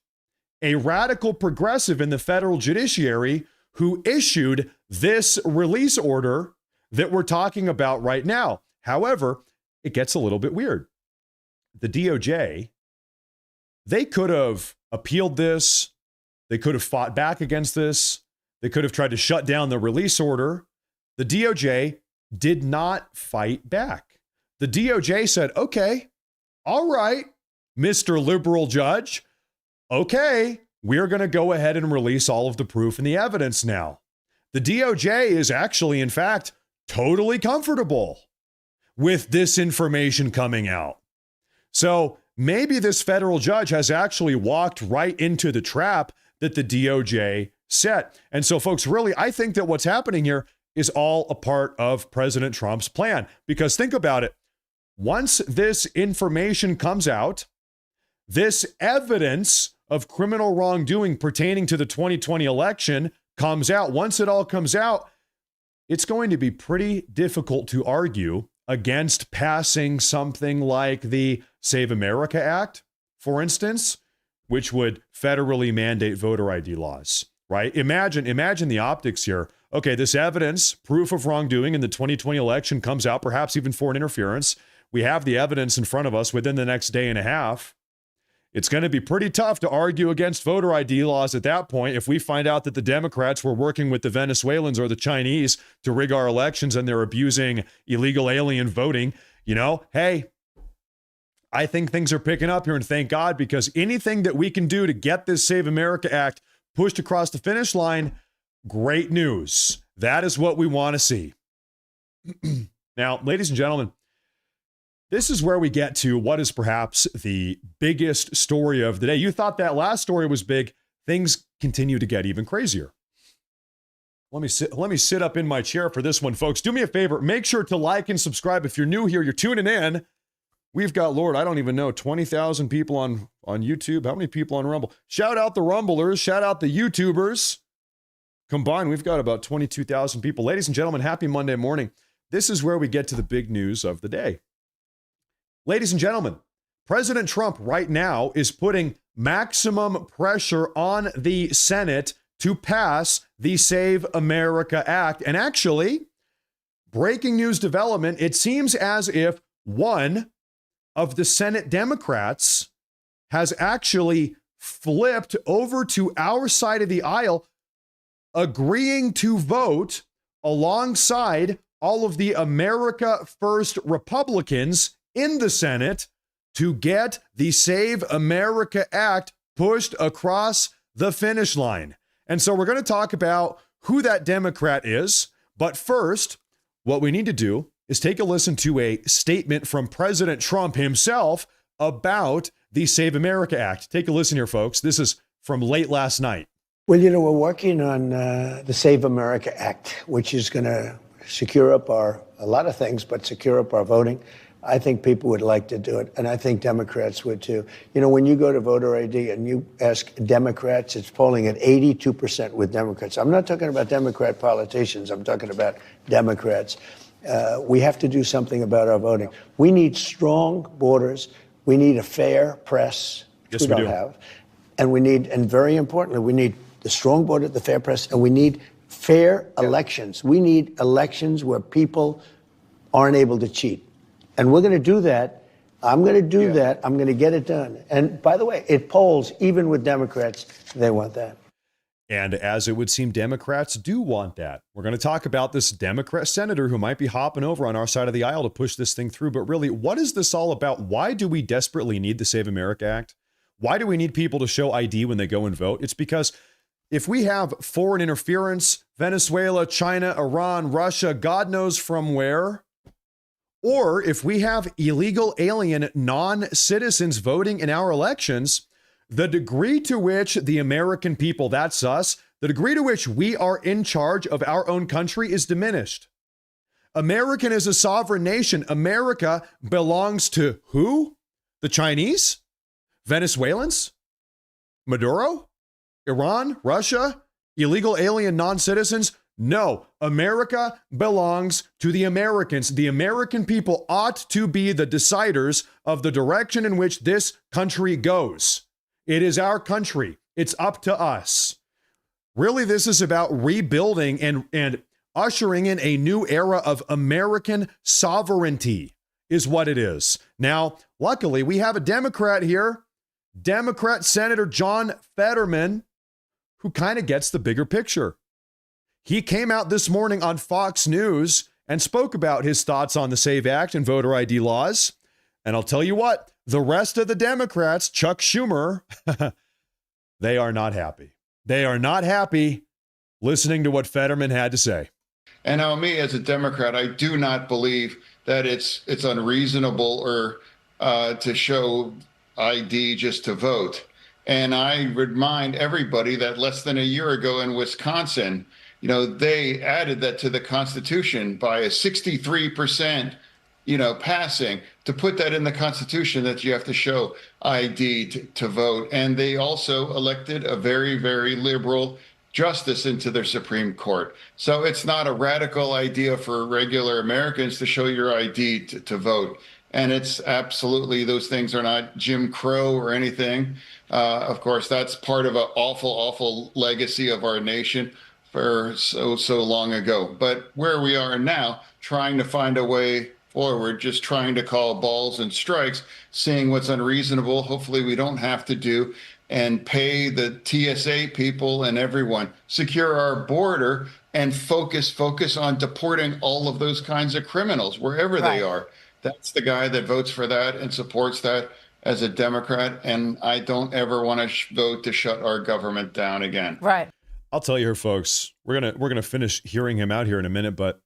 a radical progressive in the federal judiciary, who issued this release order that we're talking about right now. However, it gets a little bit weird. The DOJ, they could have appealed this. They could have fought back against this. They could have tried to shut down the release order. The DOJ did not fight back. The DOJ said, okay, all right, Mr. Liberal Judge, okay, we're going to go ahead and release all of the proof and the evidence now. The DOJ is actually, in fact, totally comfortable with this information coming out. So maybe this federal judge has actually walked right into the trap that the DOJ set. And so, folks, really, I think that what's happening here is all a part of President Trump's plan. Because think about it. Once this information comes out, this evidence of criminal wrongdoing pertaining to the 2020 election comes out. Once it all comes out, it's going to be pretty difficult to argue against passing something like the Save America Act, for instance, which would federally mandate voter ID laws, right? Imagine the optics here. Okay, this evidence, proof of wrongdoing in the 2020 election comes out, perhaps even foreign interference. We have the evidence in front of us within the next day and a half. It's going to be pretty tough to argue against voter ID laws at that point if we find out that the Democrats were working with the Venezuelans or the Chinese to rig our elections and they're abusing illegal alien voting. Hey, I think things are picking up here, and thank God, because anything that we can do to get this Save America Act pushed across the finish line, great news. That is what we want to see. Now, ladies and gentlemen, this is where we get to what is perhaps the biggest story of the day. You thought that last story was big. Things continue to get even crazier. Let me sit up in my chair for this one, folks. Do me a favor. Make sure to like and subscribe. If you're new here, you're tuning in. We've got, Lord, I don't even know, 20,000 people on YouTube. How many people on Rumble? Shout out the Rumblers. Shout out the YouTubers. Combined, we've got about 22,000 people. Ladies and gentlemen, happy Monday morning. This is where we get to the big news of the day. Ladies and gentlemen, President Trump right now is putting maximum pressure on the Senate to pass the Save America Act. And actually, breaking news development, it seems as if one of the Senate Democrats has actually flipped over to our side of the aisle, agreeing to vote alongside all of the America First Republicans in the Senate to get the Save America Act pushed across the finish line. And so we're going to talk about who that Democrat is. But first, what we need to do is take a listen to a statement from President Trump himself about the Save America Act. Take a listen here, folks. This is from late last night. Well, you know, we're working on the Save America Act, which is going to secure up a lot of things, but secure up our voting. I think people would like to do it, and I think Democrats would too. You know, when you go to voter ID and you ask Democrats, it's polling at 82% with Democrats. I'm not talking about Democrat politicians. I'm talking about Democrats. We have to do something about our voting. We need strong borders. We need a fair press, which we don't have. And we need, and very importantly, we need the strong border, the fair press, and we need fair elections. We need elections where people aren't able to cheat. And we're going to do that. I'm going to do that. I'm going to get it done. And by the way, it polls, even with Democrats, they want that. And as it would seem, Democrats do want that. We're going to talk about this Democrat senator who might be hopping over on our side of the aisle to push this thing through. But really, what is this all about? Why do we desperately need the Save America Act? Why do we need people to show ID when they go and vote? It's because if we have foreign interference, Venezuela, China, Iran, Russia, God knows from where, or if we have illegal alien non-citizens voting in our elections, the degree to which the American people, that's us, the degree to which we are in charge of our own country is diminished. American is a sovereign nation. America belongs to who? The Chinese? Venezuelans? Maduro? Iran? Russia? Illegal alien non-citizens? No, America belongs to the Americans. The American people ought to be the deciders of the direction in which this country goes. It is our country. It's up to us. Really, this is about rebuilding and ushering in a new era of American sovereignty is what it is. Now, luckily, we have a Democrat here, Democrat Senator John Fetterman, who kind of gets the bigger picture. He came out this morning on Fox News and spoke about his thoughts on the SAVE Act and voter ID laws. And I'll tell you what, the rest of the Democrats, Chuck Schumer, they are not happy. They are not happy listening to what Fetterman had to say. And now, me as a Democrat, I do not believe that it's unreasonable or to show ID just to vote. And I remind everybody that less than a year ago in Wisconsin, you know, they added that to the Constitution by a 63%, passing to put that in the Constitution that you have to show ID to vote. And they also elected a very, very liberal justice into their Supreme Court. So it's not a radical idea for regular Americans to show your ID to vote. And it's absolutely, those things are not Jim Crow or anything. Of course, that's part of an awful, awful legacy of our nation for so long ago. But where we are now, trying to find a way forward, just trying to call balls and strikes, seeing what's unreasonable, hopefully we don't have to do, and pay the TSA people and everyone, secure our border, and focus on deporting all of those kinds of criminals, wherever they are. That's the guy that votes for that and supports that as a Democrat, and I don't ever want to vote to shut our government down again. Right. I'll tell you here, folks, we're gonna finish hearing him out here in a minute, but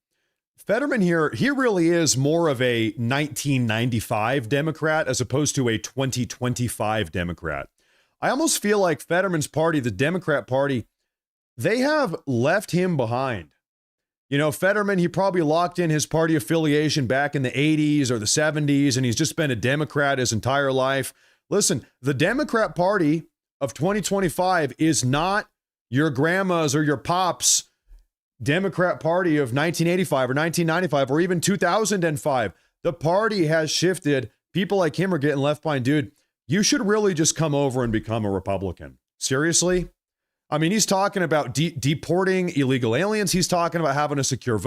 Fetterman here, he really is more of a 1995 Democrat as opposed to a 2025 Democrat. I almost feel like Fetterman's party, the Democrat Party, they have left him behind. You know, Fetterman, he probably locked in his party affiliation back in the 80s or the 70s, and he's just been a Democrat his entire life. Listen, the Democrat Party of 2025 is not your grandma's or your pop's Democrat Party of 1985 or 1995 or even 2005. The party has shifted. People like him are getting left behind. Dude, you should really just come over and become a Republican. Seriously? I mean, he's talking about deporting illegal aliens. He's talking about having a secure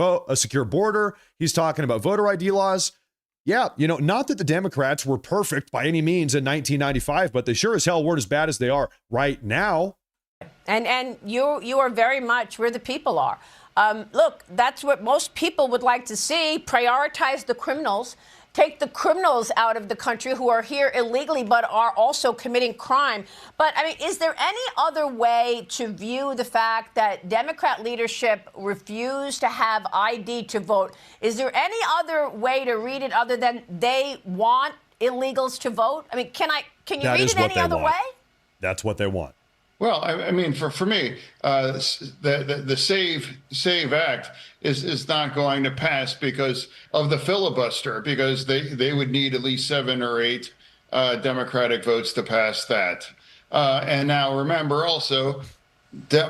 border. He's talking about voter ID laws. Yeah, not that the Democrats were perfect by any means in 1995, but they sure as hell weren't as bad as they are right now. And you are very much where the people are. Look, that's what most people would like to see. Prioritize the criminals take the criminals out of the country who are here illegally but are also committing crime. But, I mean, is there any other way to view the fact that Democrat leadership refused to have ID to vote? Is there any other way to read it other than they want illegals to vote? I mean, can you read it any other way? That's what they want. Well, I mean, for me, the Save Act is not going to pass because of the filibuster, because they would need at least 7 or 8 Democratic votes to pass that. And now remember also,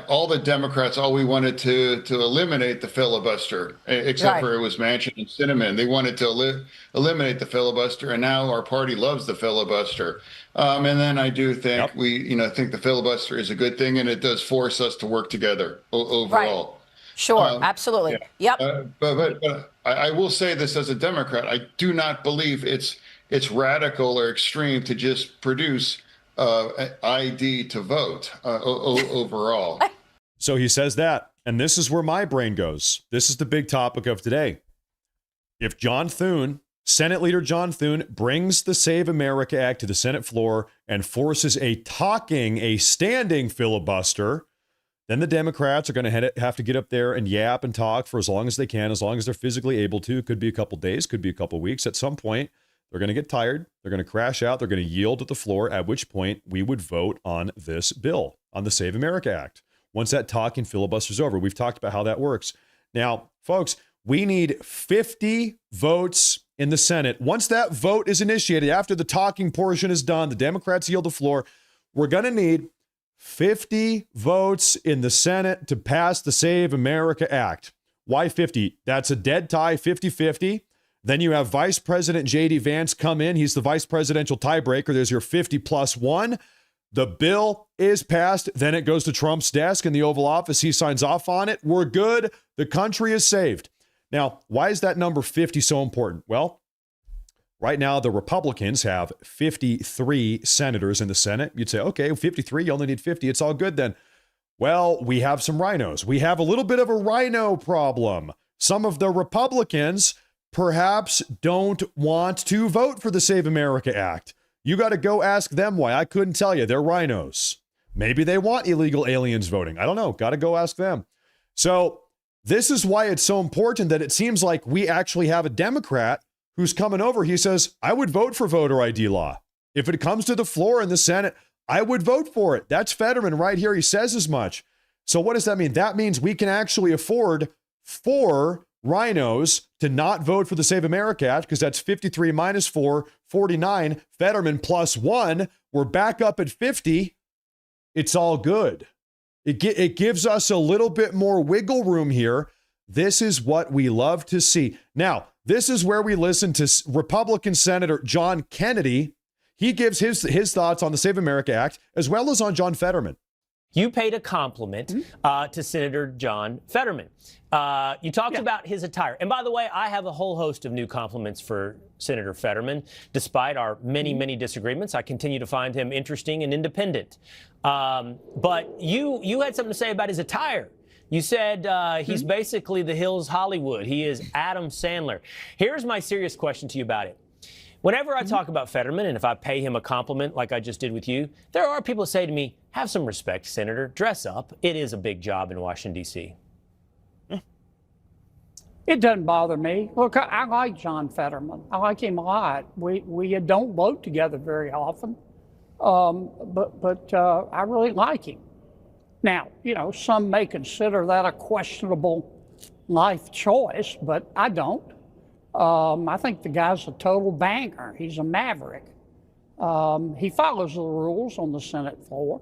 all the Democrats, all we wanted to eliminate the filibuster, except for it was Manchin and Sinema. They wanted to eliminate the filibuster, and now our party loves the filibuster. And then I do think think the filibuster is a good thing, and it does force us to work together overall. Right. Sure, absolutely. Yeah. Yep. But I will say this as a Democrat, I do not believe it's radical or extreme to just produce ID to vote overall. So he says that, and this is where my brain goes. This is the big topic of today. If John Thune, Senate Leader John Thune, brings the Save America Act to the Senate floor and forces a standing filibuster, then the Democrats are going to have to get up there and yap and talk for as long as they can, as long as they're physically able to. It could be a couple days, could be a couple weeks. At some point, they're going to get tired. They're going to crash out. They're going to yield at the floor, at which point we would vote on this bill, on the Save America Act. Once that talking filibuster's over, we've talked about how that works. Now, folks, we need 50 votes in the Senate. Once that vote is initiated, after the talking portion is done, the Democrats yield the floor, we're going to need 50 votes in the Senate to pass the Save America Act. Why 50? That's a dead tie, 50-50. Then you have Vice President J.D. Vance come in. He's the vice presidential tiebreaker. There's your 50+1. The bill is passed. Then it goes to Trump's desk in the Oval Office. He signs off on it. We're good. The country is saved. Now, why is that number 50 so important? Well, right now, the Republicans have 53 senators in the Senate. You'd say, okay, 53, you only need 50. It's all good then. Well, we have some rhinos. We have a little bit of a rhino problem. Some of the Republicans perhaps don't want to vote for the Save America Act. You got to go ask them why. I couldn't tell you. They're rhinos. Maybe they want illegal aliens voting. I don't know. Got to go ask them. So this is why it's so important that it seems like we actually have a Democrat who's coming over. He says, I would vote for voter ID law. If it comes to the floor in the Senate, I would vote for it. That's Fetterman right here. He says as much. So what does that mean? That means we can actually afford 4 rhinos to not vote for the Save America Act, because that's 53 minus 4, 49. Fetterman plus 1. We're back up at 50. It's all good. It gives us a little bit more wiggle room here. This is what we love to see. Now, this is where we listen to Republican Senator John Kennedy. He gives his thoughts on the Save America Act, as well as on John Fetterman. You paid a compliment to Senator John Fetterman. You talked about his attire. And by the way, I have a whole host of new compliments for Senator Fetterman. Despite our many, many disagreements, I continue to find him interesting and independent. But you had something to say about his attire. You said he's basically the Hills Hollywood. He is Adam Sandler. Here's my serious question to you about it. Whenever I talk about Fetterman, and if I pay him a compliment like I just did with you, there are people who say to me, have some respect, Senator. Dress up. It is a big job in Washington, D.C. It doesn't bother me. Look, I like John Fetterman. I like him a lot. We don't vote together very often, but I really like him. Now, you know, some may consider that a questionable life choice, but I don't. I think the guy's a total banger. He's a maverick. He follows the rules on the Senate floor,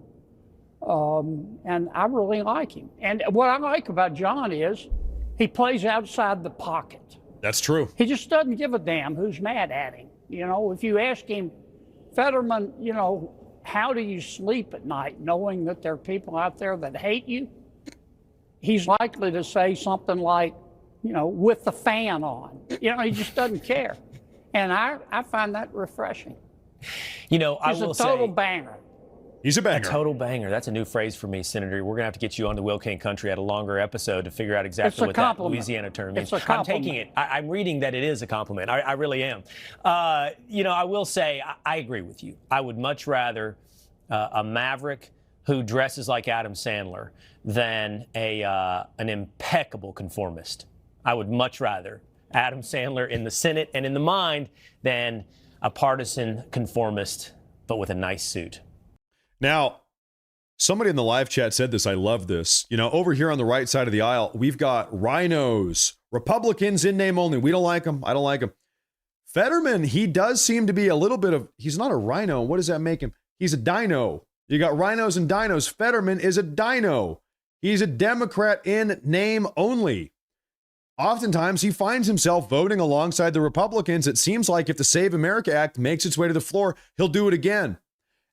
and I really like him. And what I like about John is he plays outside the pocket. That's true. He just doesn't give a damn who's mad at him. You know, if you ask him, Fetterman, you know, how do you sleep at night knowing that there are people out there that hate you? He's likely to say something like, you know, with the fan on. You know, he just doesn't care. And I find that refreshing. You know, I will He's a total say, banger. He's a banger. A total banger. That's a new phrase for me, Senator. We're going to have to get you on the Will Kane Country at a longer episode to figure out exactly what that Louisiana term means. I'm taking it. I'm reading that it is a compliment. I really am. I will say, I agree with you. I would much rather a maverick who dresses like Adam Sandler than an impeccable conformist. I would much rather Adam Sandler in the Senate and in the mind than a partisan conformist, but with a nice suit. Now, somebody in the live chat said this. I love this. Over here on the right side of the aisle, we've got rhinos, Republicans in name only. We don't like them. I don't like them. Fetterman, he does seem to be a little bit of, he's not a rhino. What does that make him? He's a dino. You got rhinos and dinos. Fetterman is a dino. He's a Democrat in name only. Oftentimes, he finds himself voting alongside the Republicans. It seems like if the Save America Act makes its way to the floor, he'll do it again.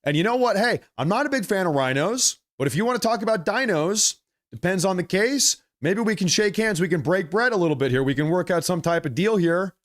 And you know what? Hey, I'm not a big fan of rhinos, but if you want to talk about dinos, depends on the case. Maybe we can shake hands. We can break bread a little bit here. We can work out some type of deal here.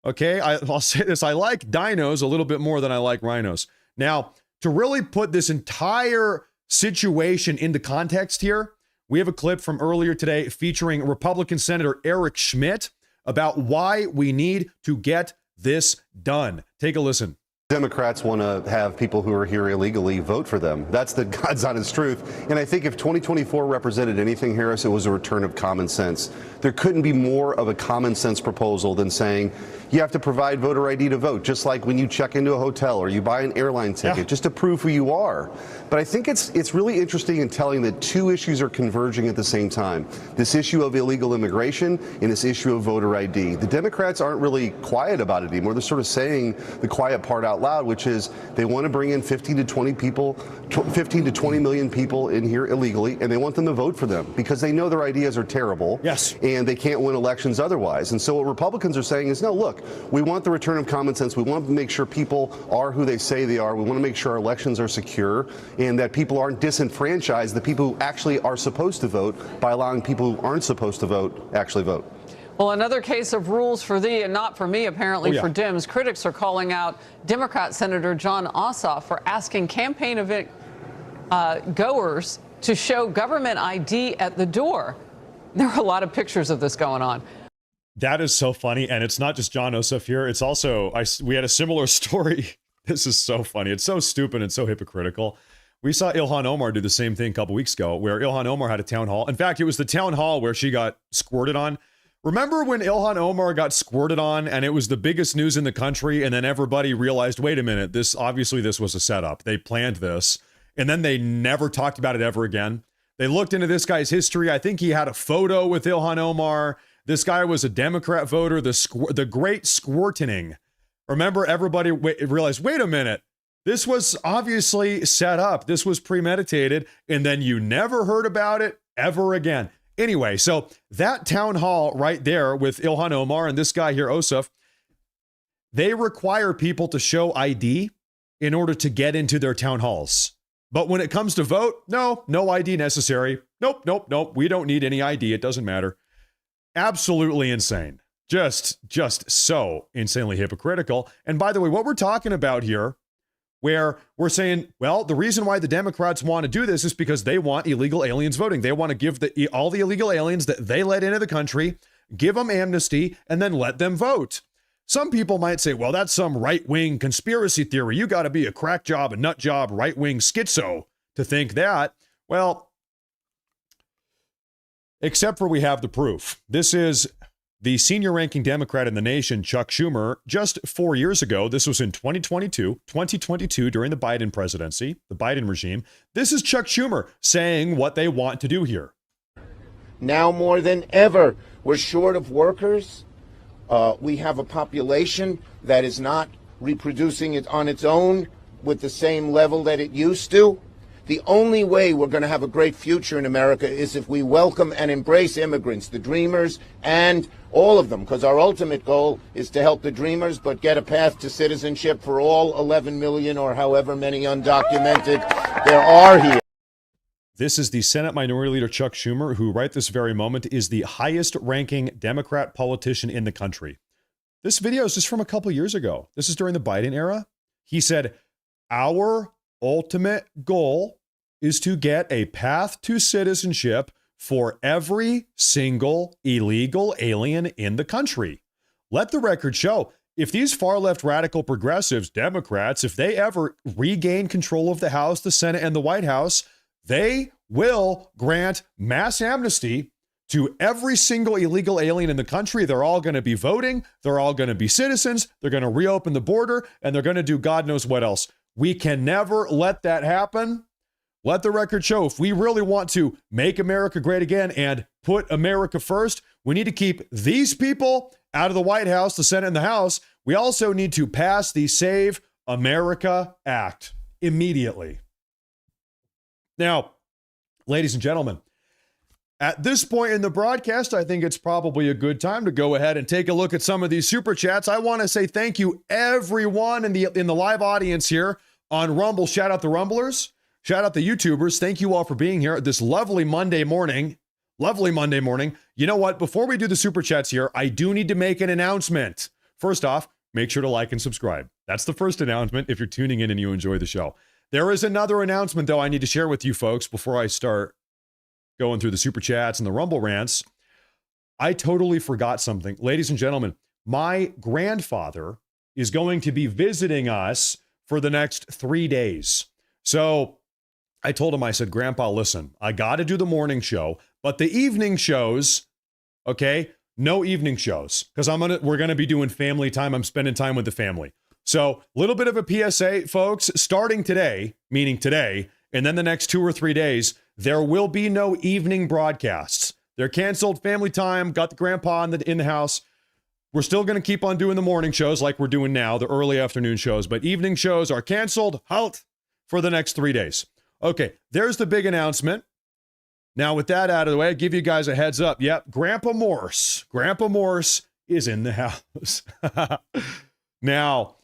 Okay, I'll say this. I like dinos a little bit more than I like rhinos. Now, to really put this entire situation into context here, we have a clip from earlier today featuring Republican Senator Eric Schmidt about why we need to get this done. Take a listen. Democrats want to have people who are here illegally vote for them. That's the God's honest truth. And I think if 2024 represented anything, Harris, it was a return of common sense. There couldn't be more of a common sense proposal than saying you have to provide voter ID to vote, just like when you check into a hotel or you buy an airline ticket, just to prove who you are. But I think it's really interesting and telling that two issues are converging at the same time. This issue of illegal immigration and this issue of voter ID. The Democrats aren't really quiet about it anymore. They're sort of saying the quiet part out loud, which is they want to bring in 15 to 20 million people in here illegally, and they want them to vote for them because they know their ideas are terrible. Yes. And they can't win elections otherwise. And so what Republicans are saying is, no, look, we want the return of common sense. We want to make sure people are who they say they are. We want to make sure our elections are secure and that people aren't disenfranchised, the people who actually are supposed to vote, by allowing people who aren't supposed to vote actually vote. Well, another case of rules for thee and not for me, apparently, for Dems. Critics are calling out Democrat Senator Jon Ossoff for asking campaign event goers to show government ID at the door. There are a lot of pictures of this going on. That is so funny. And it's not just Jon Ossoff here. It's also, we had a similar story. This is so funny. It's so stupid and so hypocritical. We saw Ilhan Omar do the same thing a couple weeks ago, where Ilhan Omar had a town hall. In fact, it was the town hall where she got squirted on. Remember when Ilhan Omar got squirted on and it was the biggest news in the country, and then everybody realized, wait a minute, this was a setup. They planned this, and then they never talked about it ever again. They looked into this guy's history. I think he had a photo with Ilhan Omar. This guy was a Democrat voter, the great squirtening. Remember, everybody realized, wait a minute, this was obviously set up. This was premeditated, and then you never heard about it ever again. Anyway, so that town hall right there with Ilhan Omar and this guy here, Ossoff, they require people to show ID in order to get into their town halls. But when it comes to vote, no ID necessary. Nope. We don't need any ID. It doesn't matter. Absolutely insane. Just so insanely hypocritical. And by the way, what we're talking about here, where we're saying, well, the reason why the Democrats want to do this is because they want illegal aliens voting. They want to give all the illegal aliens that they let into the country, give them amnesty, and then let them vote. Some people might say, well, that's some right-wing conspiracy theory. You got to be a crack job, a nut job, right-wing schizo to think that. Well, except for we have the proof. This is the senior ranking Democrat in the nation, Chuck Schumer, just 4 years ago. This was in 2022 during the Biden presidency, the Biden regime. This is Chuck Schumer saying what they want to do here. Now more than ever, we're short of workers. We have a population that is not reproducing it on its own with the same level that it used to. The only way we're going to have a great future in America is if we welcome and embrace immigrants, the dreamers, and all of them, because our ultimate goal is to help the dreamers, but get a path to citizenship for all 11 million or however many undocumented there are here. This is the Senate Minority Leader Chuck Schumer, who right this very moment is the highest ranking Democrat politician in the country. This video is just from a couple years ago. This is during the Biden era. He said, our ultimate goal is to get a path to citizenship for every single illegal alien in the country. Let the record show, if these far left radical progressives, Democrats, if they ever regain control of the House, the Senate, and the White House, they will grant mass amnesty to every single illegal alien in the country. They're all going to be voting. They're all going to be citizens. They're going to reopen the border, and they're going to do God knows what else. We can never let that happen. Let the record show, if we really want to make America great again and put America first, we need to keep these people out of the White House, the Senate, and the House. We also need to pass the Save America Act immediately. Now, ladies and gentlemen, at this point in the broadcast, I think it's probably a good time to go ahead and take a look at some of these super chats. I want to say thank you, everyone in the live audience here on Rumble. Shout out the Rumblers. Shout out the YouTubers. Thank you all for being here this lovely Monday morning. Lovely Monday morning. You know what? Before we do the super chats here, I do need to make an announcement. First off, make sure to like and subscribe. That's the first announcement if you're tuning in and you enjoy the show. There is another announcement, though, I need to share with you folks before I start going through the super chats and the Rumble rants. I totally forgot something. Ladies and gentlemen, my grandfather is going to be visiting us for the next 3 days. So I told him, I said, Grandpa, listen, I got to do the morning show, but the evening shows, okay, no evening shows, because we're going to be doing family time. I'm spending time with the family. So a little bit of a PSA, folks, starting today, meaning today, and then the next 2 or 3 days, there will be no evening broadcasts. They're canceled. Family time, got the grandpa in the house. We're still going to keep on doing the morning shows like we're doing now, the early afternoon shows, but evening shows are canceled. Halt for the next 3 days. Okay, there's the big announcement. Now, with that out of the way, I give you guys a heads up. Yep, Grandpa Morse is in the house. Now,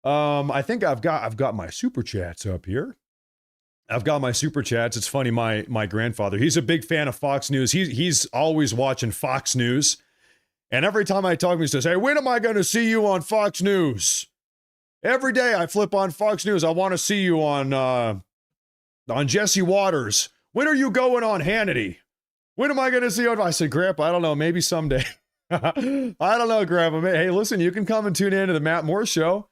I think I've got my super chats up here. I've got my super chats. It's funny, my grandfather, he's a big fan of Fox News. He's always watching Fox News. And every time I talk to him, he says, hey, when am I going to see you on Fox News? Every day I flip on Fox News. I want to see you on Jesse Waters. When are you going on Hannity? When am I going to see you? I said, Grandpa, I don't know. Maybe someday. I don't know, Grandpa. Hey, listen, you can come and tune in to the Matt Morse Show.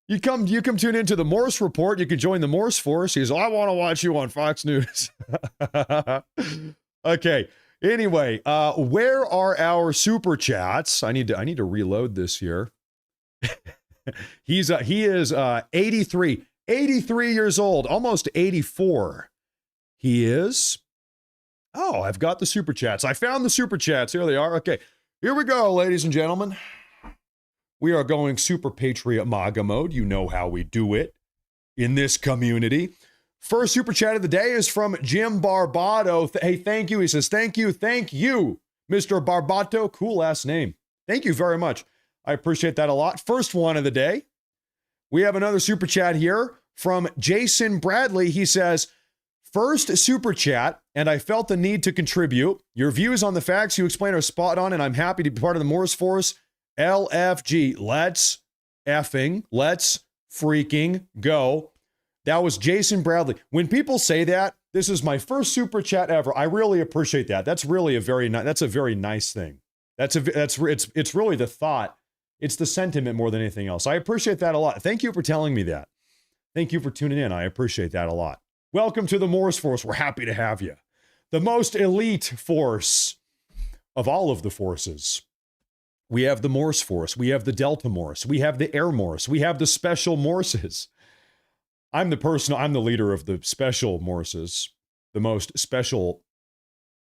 You come tune into the Morse Report. You can join the Morse Force. He says, I want to watch you on Fox News. Okay. Anyway, where are our super chats? I need to reload this here. He is 83 years old, almost 84. He is. Oh, I've got the super chats. I found the super chats. Here they are. Okay. Here we go, ladies and gentlemen. We are going super patriot MAGA mode. You know how we do it in this community. First super chat of the day is from Jim Barbato. Hey, thank you. He says, thank you, Mr. Barbato. Cool ass name. Thank you very much. I appreciate that a lot. First one of the day. We have another super chat here from Jason Bradley. He says, first super chat, and I felt the need to contribute. Your views on the facts you explain are spot on, and I'm happy to be part of the Morse Force. LFG. Let's freaking go. That was Jason Bradley. When people say that, this is my first super chat ever. I really appreciate that. That's really a very nice thing. It's really the thought. It's the sentiment more than anything else. I appreciate that a lot. Thank you for telling me that. Thank you for tuning in. I appreciate that a lot. Welcome to the Morse Force. We're happy to have you. The most elite force of all of the forces. We have the Morse Force. We have the Delta Morse. We have the Air Morse. We have the Special Morses. I'm the leader of the Special Morses, the most special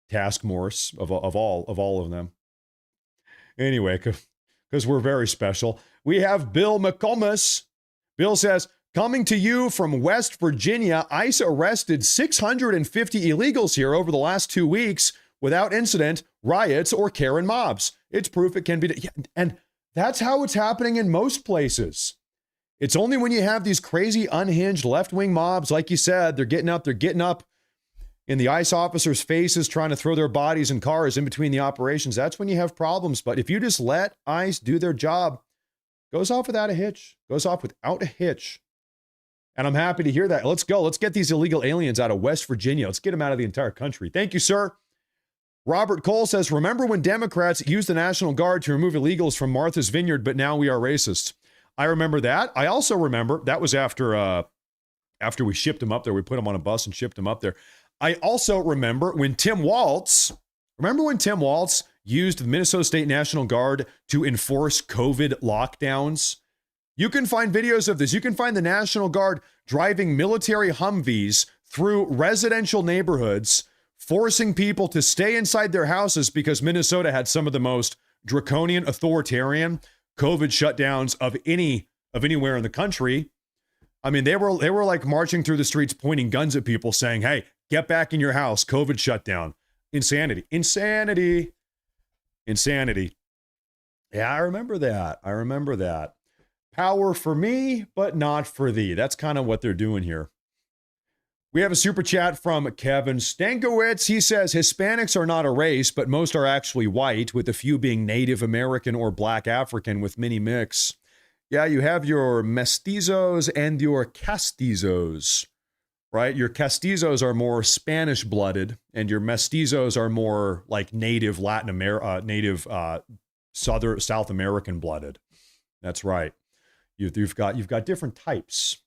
task Morse of all of them. Anyway, because we're very special. We have Bill McComas. Bill says, coming to you from West Virginia, ICE arrested 650 illegals here over the last 2 weeks without incident, riots, or Karen mobs. It's proof it can be. And that's how it's happening in most places. It's only when you have these crazy, unhinged left-wing mobs, like you said, they're getting up in the ICE officers' faces, trying to throw their bodies in cars in between the operations. That's when you have problems. But if you just let ICE do their job, goes off without a hitch. And I'm happy to hear that. Let's go. Let's get these illegal aliens out of West Virginia. Let's get them out of the entire country. Thank you, sir. Robert Cole says, remember when Democrats used the National Guard to remove illegals from Martha's Vineyard, but now we are racist? I remember that. I also remember that was after we shipped them up there. We put them on a bus and shipped them up there. I also remember when Tim Walz used the Minnesota State National Guard to enforce COVID lockdowns. You can find videos of this. You can find the National Guard driving military Humvees through residential neighborhoods, forcing people to stay inside their houses because Minnesota had some of the most draconian, authoritarian COVID shutdowns of anywhere in the country. I mean, they were like marching through the streets, pointing guns at people, saying, "Hey, get back in your house. COVID shutdown." Insanity. Yeah, I remember that. Power for me, but not for thee. That's kind of what they're doing here. We have a super chat from Kevin Stankiewicz. He says, Hispanics are not a race, but most are actually white, with a few being Native American or Black African with many mix. Yeah, you have your mestizos and your castizos, right? Your castizos are more Spanish-blooded, and your mestizos are more like native South American blooded. That's right. You've got different types.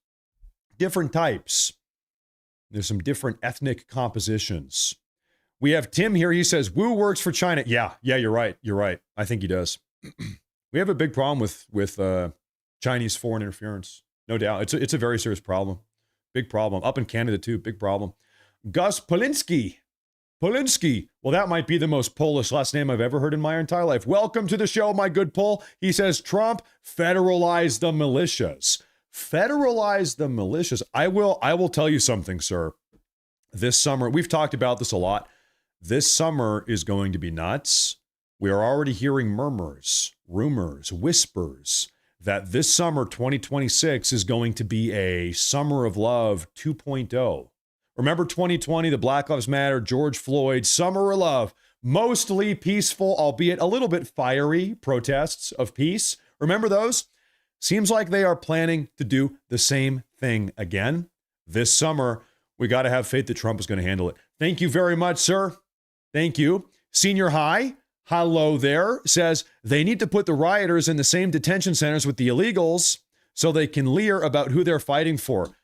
There's some different ethnic compositions. We have Tim here. He says, Wu works for China. Yeah, you're right. I think he does. We have a big problem with Chinese foreign interference. No doubt. It's a very serious problem. Big problem. Up in Canada, too. Big problem. Gus Polinsky. Well, that might be the most Polish last name I've ever heard in my entire life. Welcome to the show, my good Pol. He says, Trump, federalize the militias. Federalize the militias. I will tell you something, sir. This summer, we've talked about this a lot. This summer is going to be nuts. We are already hearing murmurs, rumors, whispers that this summer, 2026, is going to be a summer of love 2.0. Remember 2020, the Black Lives Matter, George Floyd, summer of love, mostly peaceful, albeit a little bit fiery protests of peace. Remember those? Seems like they are planning to do the same thing again. This summer, we got to have faith that Trump is going to handle it. Thank you very much, sir. Thank you. Senior High, hello there, says they need to put the rioters in the same detention centers with the illegals so they can leer about who they're fighting for.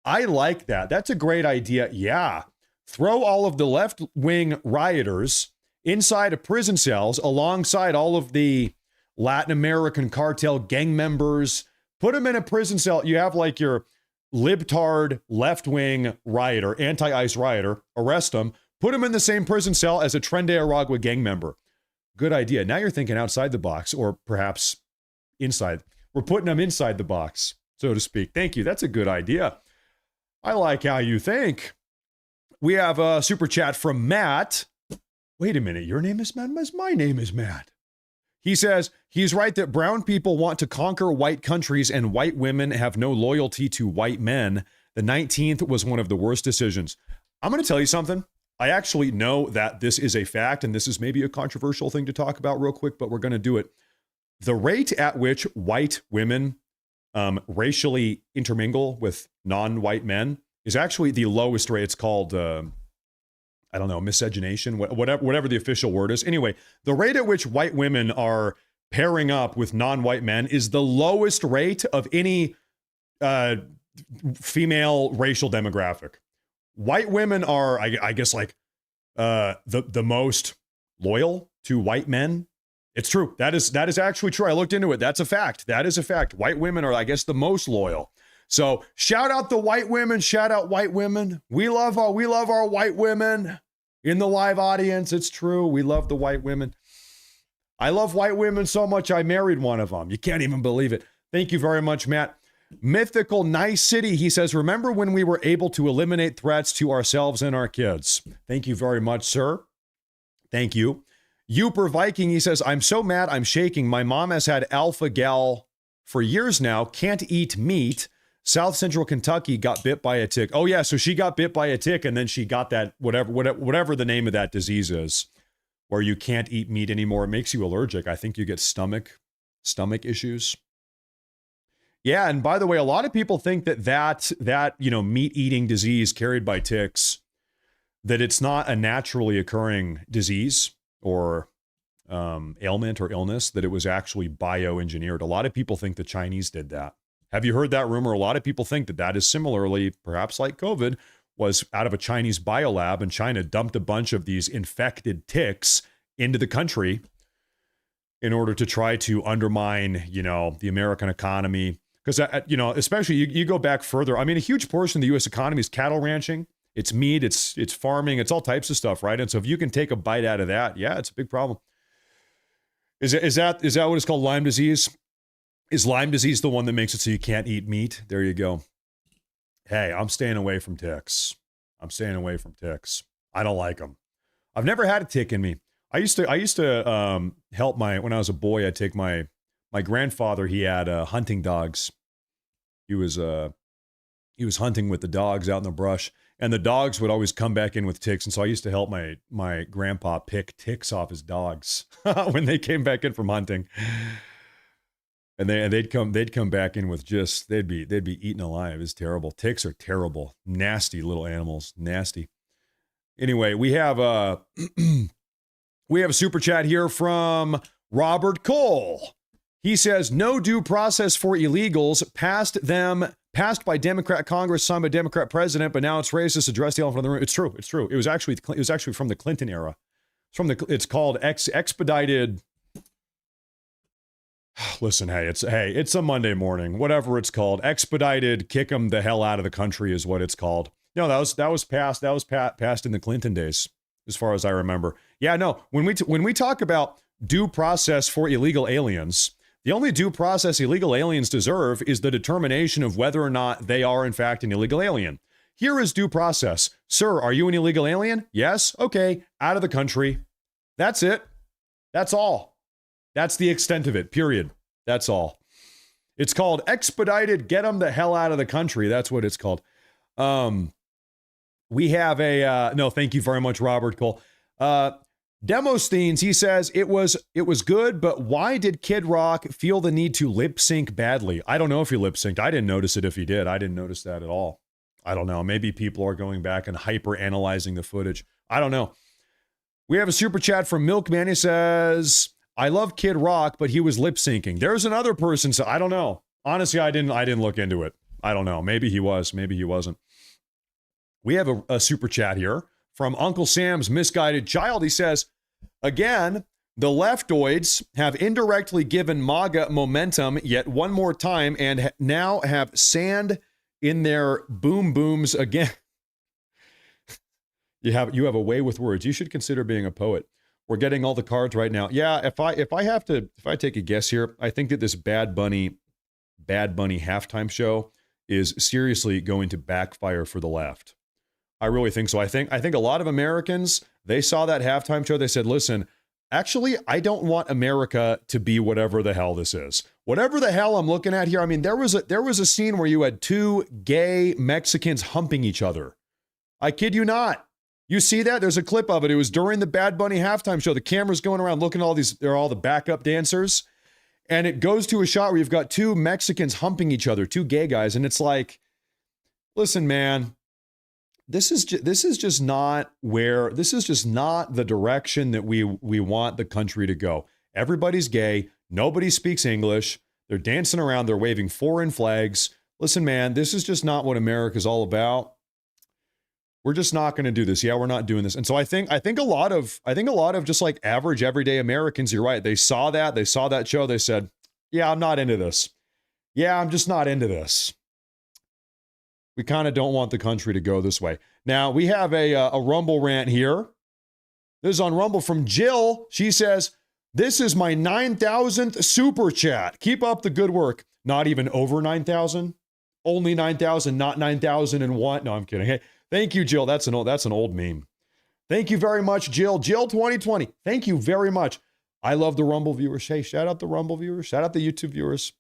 I like that. That's a great idea. Yeah. Throw all of the left-wing rioters inside of prison cells alongside all of the Latin American cartel gang members. Put them in a prison cell. You have like your libtard left-wing rioter, anti-ICE rioter. Arrest them. Put them in the same prison cell as a Tren de Aragua gang member. Good idea. Now you're thinking outside the box, or perhaps inside. We're putting them inside the box, so to speak. Thank you. That's a good idea. I like how you think. We have a super chat from Matt. Wait a minute. Your name is Matt? My name is Matt. He says, he's right that brown people want to conquer white countries and white women have no loyalty to white men. The 19th was one of the worst decisions. I'm going to tell you something. I actually know that this is a fact, and this is maybe a controversial thing to talk about real quick, but we're going to do it. The rate at which white women racially intermingle with non-white men is actually the lowest rate. It's called, miscegenation, whatever the official word is. Anyway, the rate at which white women are pairing up with non-white men is the lowest rate of any female racial demographic. White women are, I guess, like the most loyal to white men. It's true. That is actually true. I looked into it. That's a fact. That is a fact. White women are, I guess, the most loyal. So shout out the white women. Shout out white women. We love our white women in the live audience. It's true. We love the white women. I love white women so much I married one of them. You can't even believe it. Thank you very much, Matt. Mythical Nice City. He says, remember when we were able to eliminate threats to ourselves and our kids? Thank you very much, sir. Thank you. Uper Viking, he says, I'm so mad I'm shaking. My mom has had alpha gal for years now, can't eat meat. South Central Kentucky got bit by a tick. Oh yeah, so she got bit by a tick and then she got that, whatever the name of that disease is, where you can't eat meat anymore. It makes you allergic. I think you get stomach issues. Yeah, and by the way, a lot of people think that meat-eating disease carried by ticks, that it's not a naturally occurring disease or ailment or illness, that it was actually bioengineered. A lot of people think the Chinese did that. Have you heard that rumor? A lot of people think that is similarly, perhaps like COVID, was out of a Chinese biolab, and China dumped a bunch of these infected ticks into the country in order to try to undermine, the American economy. Because, especially you go back further. I mean, a huge portion of the U.S. economy is cattle ranching. It's meat, it's farming, it's all types of stuff, right? And so if you can take a bite out of that, yeah, it's a big problem. Is that what it's called, Lyme disease? Is Lyme disease the one that makes it so you can't eat meat? There you go. Hey, I'm staying away from ticks. I don't like them. I've never had a tick in me. I used to help when I was a boy, I'd take my grandfather, he had hunting dogs. He was hunting with the dogs out in the brush, and the dogs would always come back in with ticks. And so I used to help my grandpa pick ticks off his dogs when they came back in from hunting. And they'd come back in with they'd be eaten alive. It's terrible. Ticks are terrible. Nasty little animals. Nasty. Anyway, we have a super chat here from Robert Cole. He says, no due process for illegals, passed by Democrat Congress, signed by Democrat president, but now it's racist. Address the elephant in the room. It's true. It was actually from the Clinton era. It's called expedited. Listen, it's a Monday morning, whatever it's called. Expedited, kick them the hell out of the country is what it's called. No, that was passed in the Clinton days, as far as I remember. Yeah, no, when we talk about due process for illegal aliens, the only due process illegal aliens deserve is the determination of whether or not they are in fact an illegal alien. Here is due process. Sir, are you an illegal alien? Yes. Okay, out of the country. That's it. That's all. That's the extent of it, period. That's all. It's called expedited, get them the hell out of the country. That's what it's called. We have no, thank you very much, Robert Cole. Demosthenes, he says, it was good, but why did Kid Rock feel the need to lip sync badly? I don't know if he lip synced. I didn't notice it if he did. I didn't notice that at all. I don't know. Maybe people are going back and hyper analyzing the footage. I don't know. We have a super chat from Milkman. He says, I love Kid Rock, but he was lip syncing. There's another person. So I don't know. Honestly, I didn't look into it. I don't know. Maybe he was. Maybe he wasn't. We have a super chat here from Uncle Sam's Misguided Child. He says, again, the leftoids have indirectly given MAGA momentum yet one more time and now have sand in their boom booms again. You have a way with words. You should consider being a poet. We're getting all the cards right now. Yeah, if I take a guess here, I think that this Bad Bunny halftime show is seriously going to backfire for the left. I really think so. I think a lot of Americans, they saw that halftime show. They said, listen, actually, I don't want America to be whatever the hell this is. Whatever the hell I'm looking at here. I mean, there was a scene where you had two gay Mexicans humping each other. I kid you not. You see that? There's a clip of it. It was during the Bad Bunny halftime show. The camera's going around looking at all these, they're all the backup dancers. And it goes to a shot where you've got two Mexicans humping each other, two gay guys. And it's like, listen, man, this is just not the direction that we want the country to go. Everybody's gay. Nobody speaks English. They're dancing around. They're waving foreign flags. Listen, man, this is just not what America's all about. We're just not going to do this. Yeah, we're not doing this. And so I think a lot of just like average everyday Americans, you're right. They saw that show. They said, yeah, I'm not into this. Yeah, I'm just not into this. We kind of don't want the country to go this way. Now, we have a Rumble rant here. This is on Rumble from Jill. She says, this is my 9,000th super chat. Keep up the good work. Not even over 9,000. Only 9,000, not 9,001. No, I'm kidding. Hey, thank you, Jill. That's an old meme. Thank you very much, Jill. Jill 2020. Thank you very much. I love the Rumble viewers. Hey, shout out the Rumble viewers. Shout out the YouTube viewers.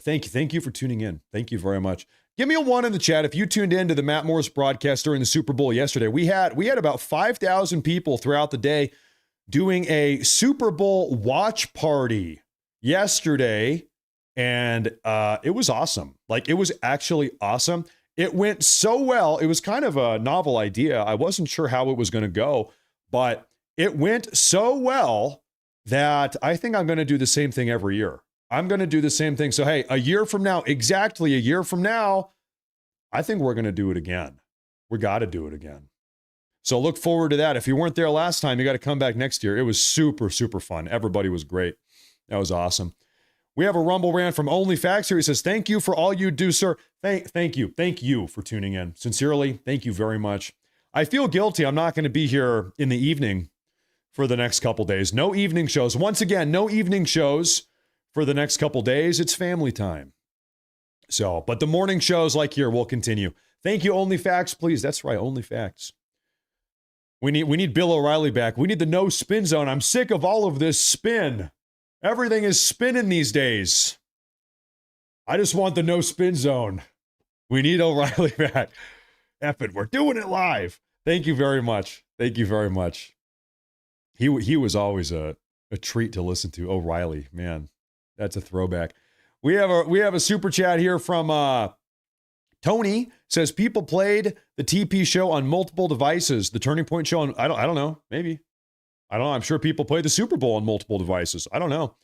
Thank you for tuning in. Thank you very much. Give me a 1 in the chat if you tuned in to the Matt Morris broadcast during the Super Bowl yesterday. We had about 5,000 people throughout the day doing a Super Bowl watch party yesterday. And it was awesome. Like, it was actually awesome. It went so well. It was kind of a novel idea. I wasn't sure how it was going to go, but it went so well that I think I'm going to do the same thing every year. I'm going to do the same thing. So, hey, a year from now, exactly a year from now, I think we're going to do it again. We got to do it again. So look forward to that. If you weren't there last time, you got to come back next year. It was super, super fun. Everybody was great. That was awesome. We have a Rumble rant from OnlyFacts here. He says, thank you for all you do, sir. Thank you. Thank you for tuning in. Sincerely, thank you very much. I feel guilty. I'm not going to be here in the evening for the next couple days. No evening shows. Once again, no evening shows for the next couple days. It's family time. So, but the morning shows like here will continue. Thank you, OnlyFacts, please. That's right, OnlyFacts. We need Bill O'Reilly back. We need the no spin zone. I'm sick of all of this spin. Everything is spinning these days. I just want the no spin zone. We need O'Reilly back. F it, we're doing it live. Thank you very much. Thank you very much. He was always a treat to listen to. O'Reilly, man, that's a throwback. We have a super chat here from Tony. Says people played the TP show on multiple devices. The Turning Point show on I don't know, maybe. I don't know. I'm sure people play the Super Bowl on multiple devices. I don't know.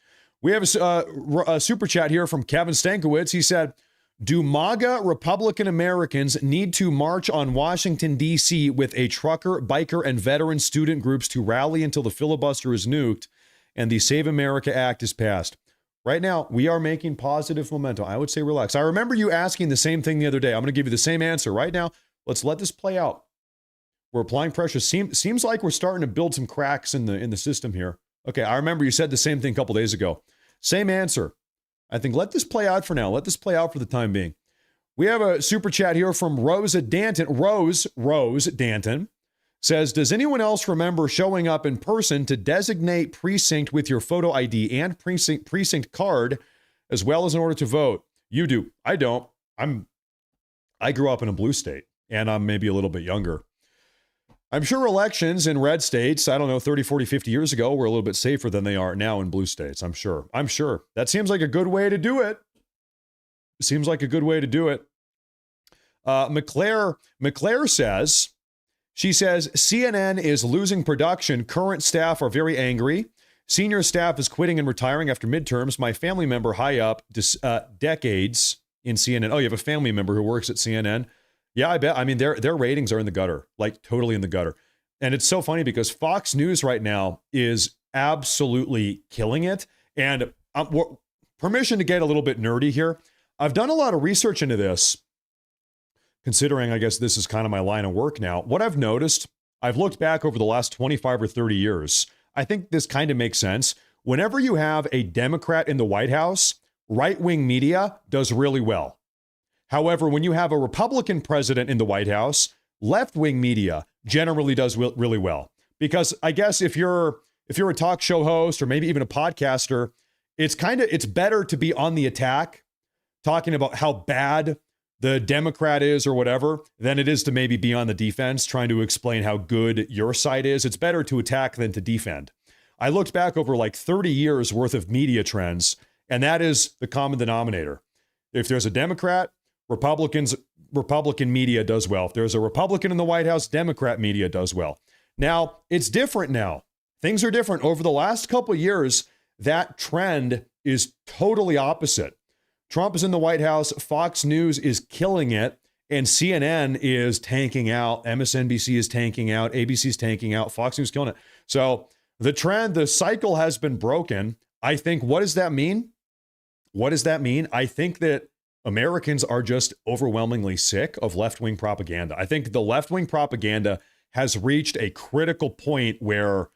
We have a super chat here from Kevin Stankiewicz. He said, do MAGA Republican Americans need to march on Washington, D.C. with a trucker, biker, and veteran student groups to rally until the filibuster is nuked and the Save America Act is passed? Right now, we are making positive momentum. I would say relax. I remember you asking the same thing the other day. I'm going to give you the same answer right now. Let's let this play out. We're applying pressure. Seems like we're starting to build some cracks in the system here. Okay, I remember you said the same thing a couple days ago. Same answer. I think let this play out for now. Let this play out for the time being. We have a super chat here from Rosa Danton. Rose Danton says, does anyone else remember showing up in person to designate precinct with your photo ID and precinct card, as well as in order to vote? You do. I don't. I grew up in a blue state, and I'm maybe a little bit younger. I'm sure elections in red states, I don't know, 30, 40, 50 years ago were a little bit safer than they are now in blue states. I'm sure. That seems like a good way to do it. Seems like a good way to do it. McClare says, she says, CNN is losing production. Current staff are very angry. Senior staff is quitting and retiring after midterms. My family member high up decades in CNN. Oh, you have a family member who works at CNN? Yeah, I bet. I mean, their ratings are in the gutter, like totally in the gutter. And it's so funny because Fox News right now is absolutely killing it. And permission to get a little bit nerdy here. I've done a lot of research into this, considering I guess this is kind of my line of work now. What I've noticed, I've looked back over the last 25 or 30 years. I think this kind of makes sense. Whenever you have a Democrat in the White House, right-wing media does really well. However, when you have a Republican president in the White House, left-wing media generally does really well. Because I guess if you're a talk show host or maybe even a podcaster, it's better to be on the attack, talking about how bad the Democrat is or whatever, than it is to maybe be on the defense, trying to explain how good your side is. It's better to attack than to defend. I looked back over like 30 years worth of media trends, and that is the common denominator. If there's a Democrat, Republican media does well. If there's a Republican in the White House, Democrat media does well. Now, it's different now. Things are different. Over the last couple of years, that trend is totally opposite. Trump is in the White House, Fox News is killing it, and CNN is tanking out, MSNBC is tanking out, ABC is tanking out, Fox News is killing it. So the cycle has been broken. I think, what does that mean? I think that Americans are just overwhelmingly sick of left-wing propaganda. I think the left-wing propaganda has reached a critical point where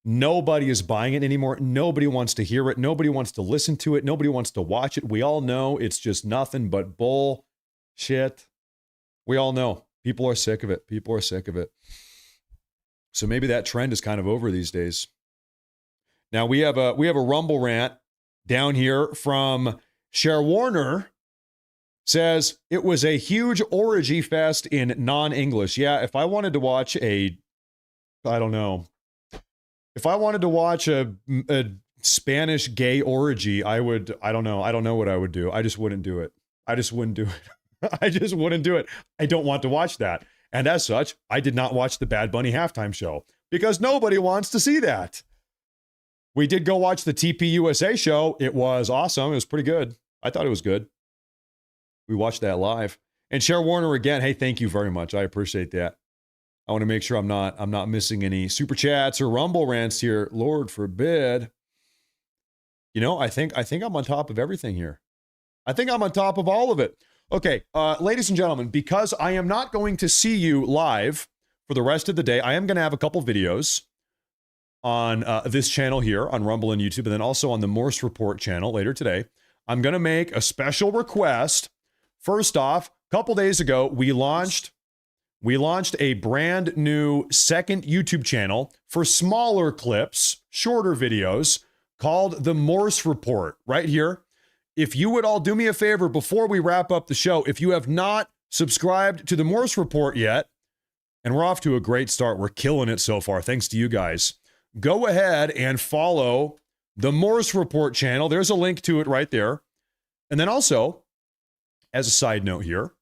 nobody is buying it anymore. Nobody wants to hear it. Nobody wants to listen to it. Nobody wants to watch it. We all know it's just nothing but bullshit. We all know. People are sick of it. So maybe that trend is kind of over these days. Now we have a Rumble rant down here from Cher Warner. Says it was a huge orgy fest in non-English. Yeah, if I wanted to watch a Spanish gay orgy, I don't know what I would do. I just wouldn't do it. I just wouldn't do it. I just wouldn't do it. I don't want to watch that. And as such, I did not watch the Bad Bunny halftime show because nobody wants to see that. We did go watch the TPUSA show. It was awesome. It was pretty good. I thought it was good. We watched that live. And Cher Warner again, hey, thank you very much. I appreciate that. I want to make sure I'm not missing any super chats or Rumble rants here. Lord forbid. You know, I think I'm on top of everything here. I think I'm on top of all of it. Okay, ladies and gentlemen, because I am not going to see you live for the rest of the day, I am going to have a couple videos on this channel here on Rumble and YouTube, and then also on the Morse Report channel later today. I'm going to make a special request. First off, a couple days ago, we launched a brand new second YouTube channel for smaller clips, shorter videos, called the Morse Report right here. If you would all do me a favor before we wrap up the show, if you have not subscribed to the Morse Report yet, and we're off to a great start, we're killing it so far, thanks to you guys, go ahead and follow the Morse Report channel. There's a link to it right there. And then also, as a side note here,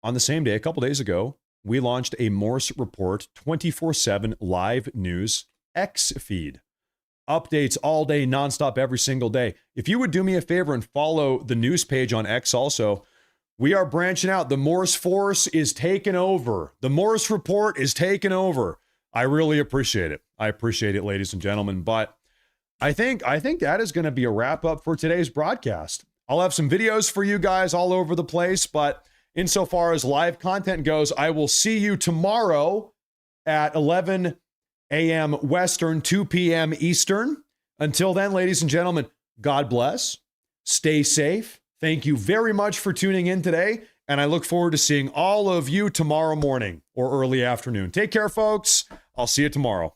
on the same day, a couple days ago, we launched a Morse Report 24/7 live news X feed. Updates all day, nonstop, every single day. If you would do me a favor and follow the news page on X also, we are branching out. The Morse Force is taking over. The Morse Report is taking over. I really appreciate it. I appreciate it, ladies and gentlemen. But I think that is going to be a wrap up for today's broadcast. I'll have some videos for you guys all over the place, but insofar as live content goes, I will see you tomorrow at 11 a.m. Western, 2 p.m. Eastern. Until then, ladies and gentlemen, God bless. Stay safe. Thank you very much for tuning in today, and I look forward to seeing all of you tomorrow morning or early afternoon. Take care, folks. I'll see you tomorrow.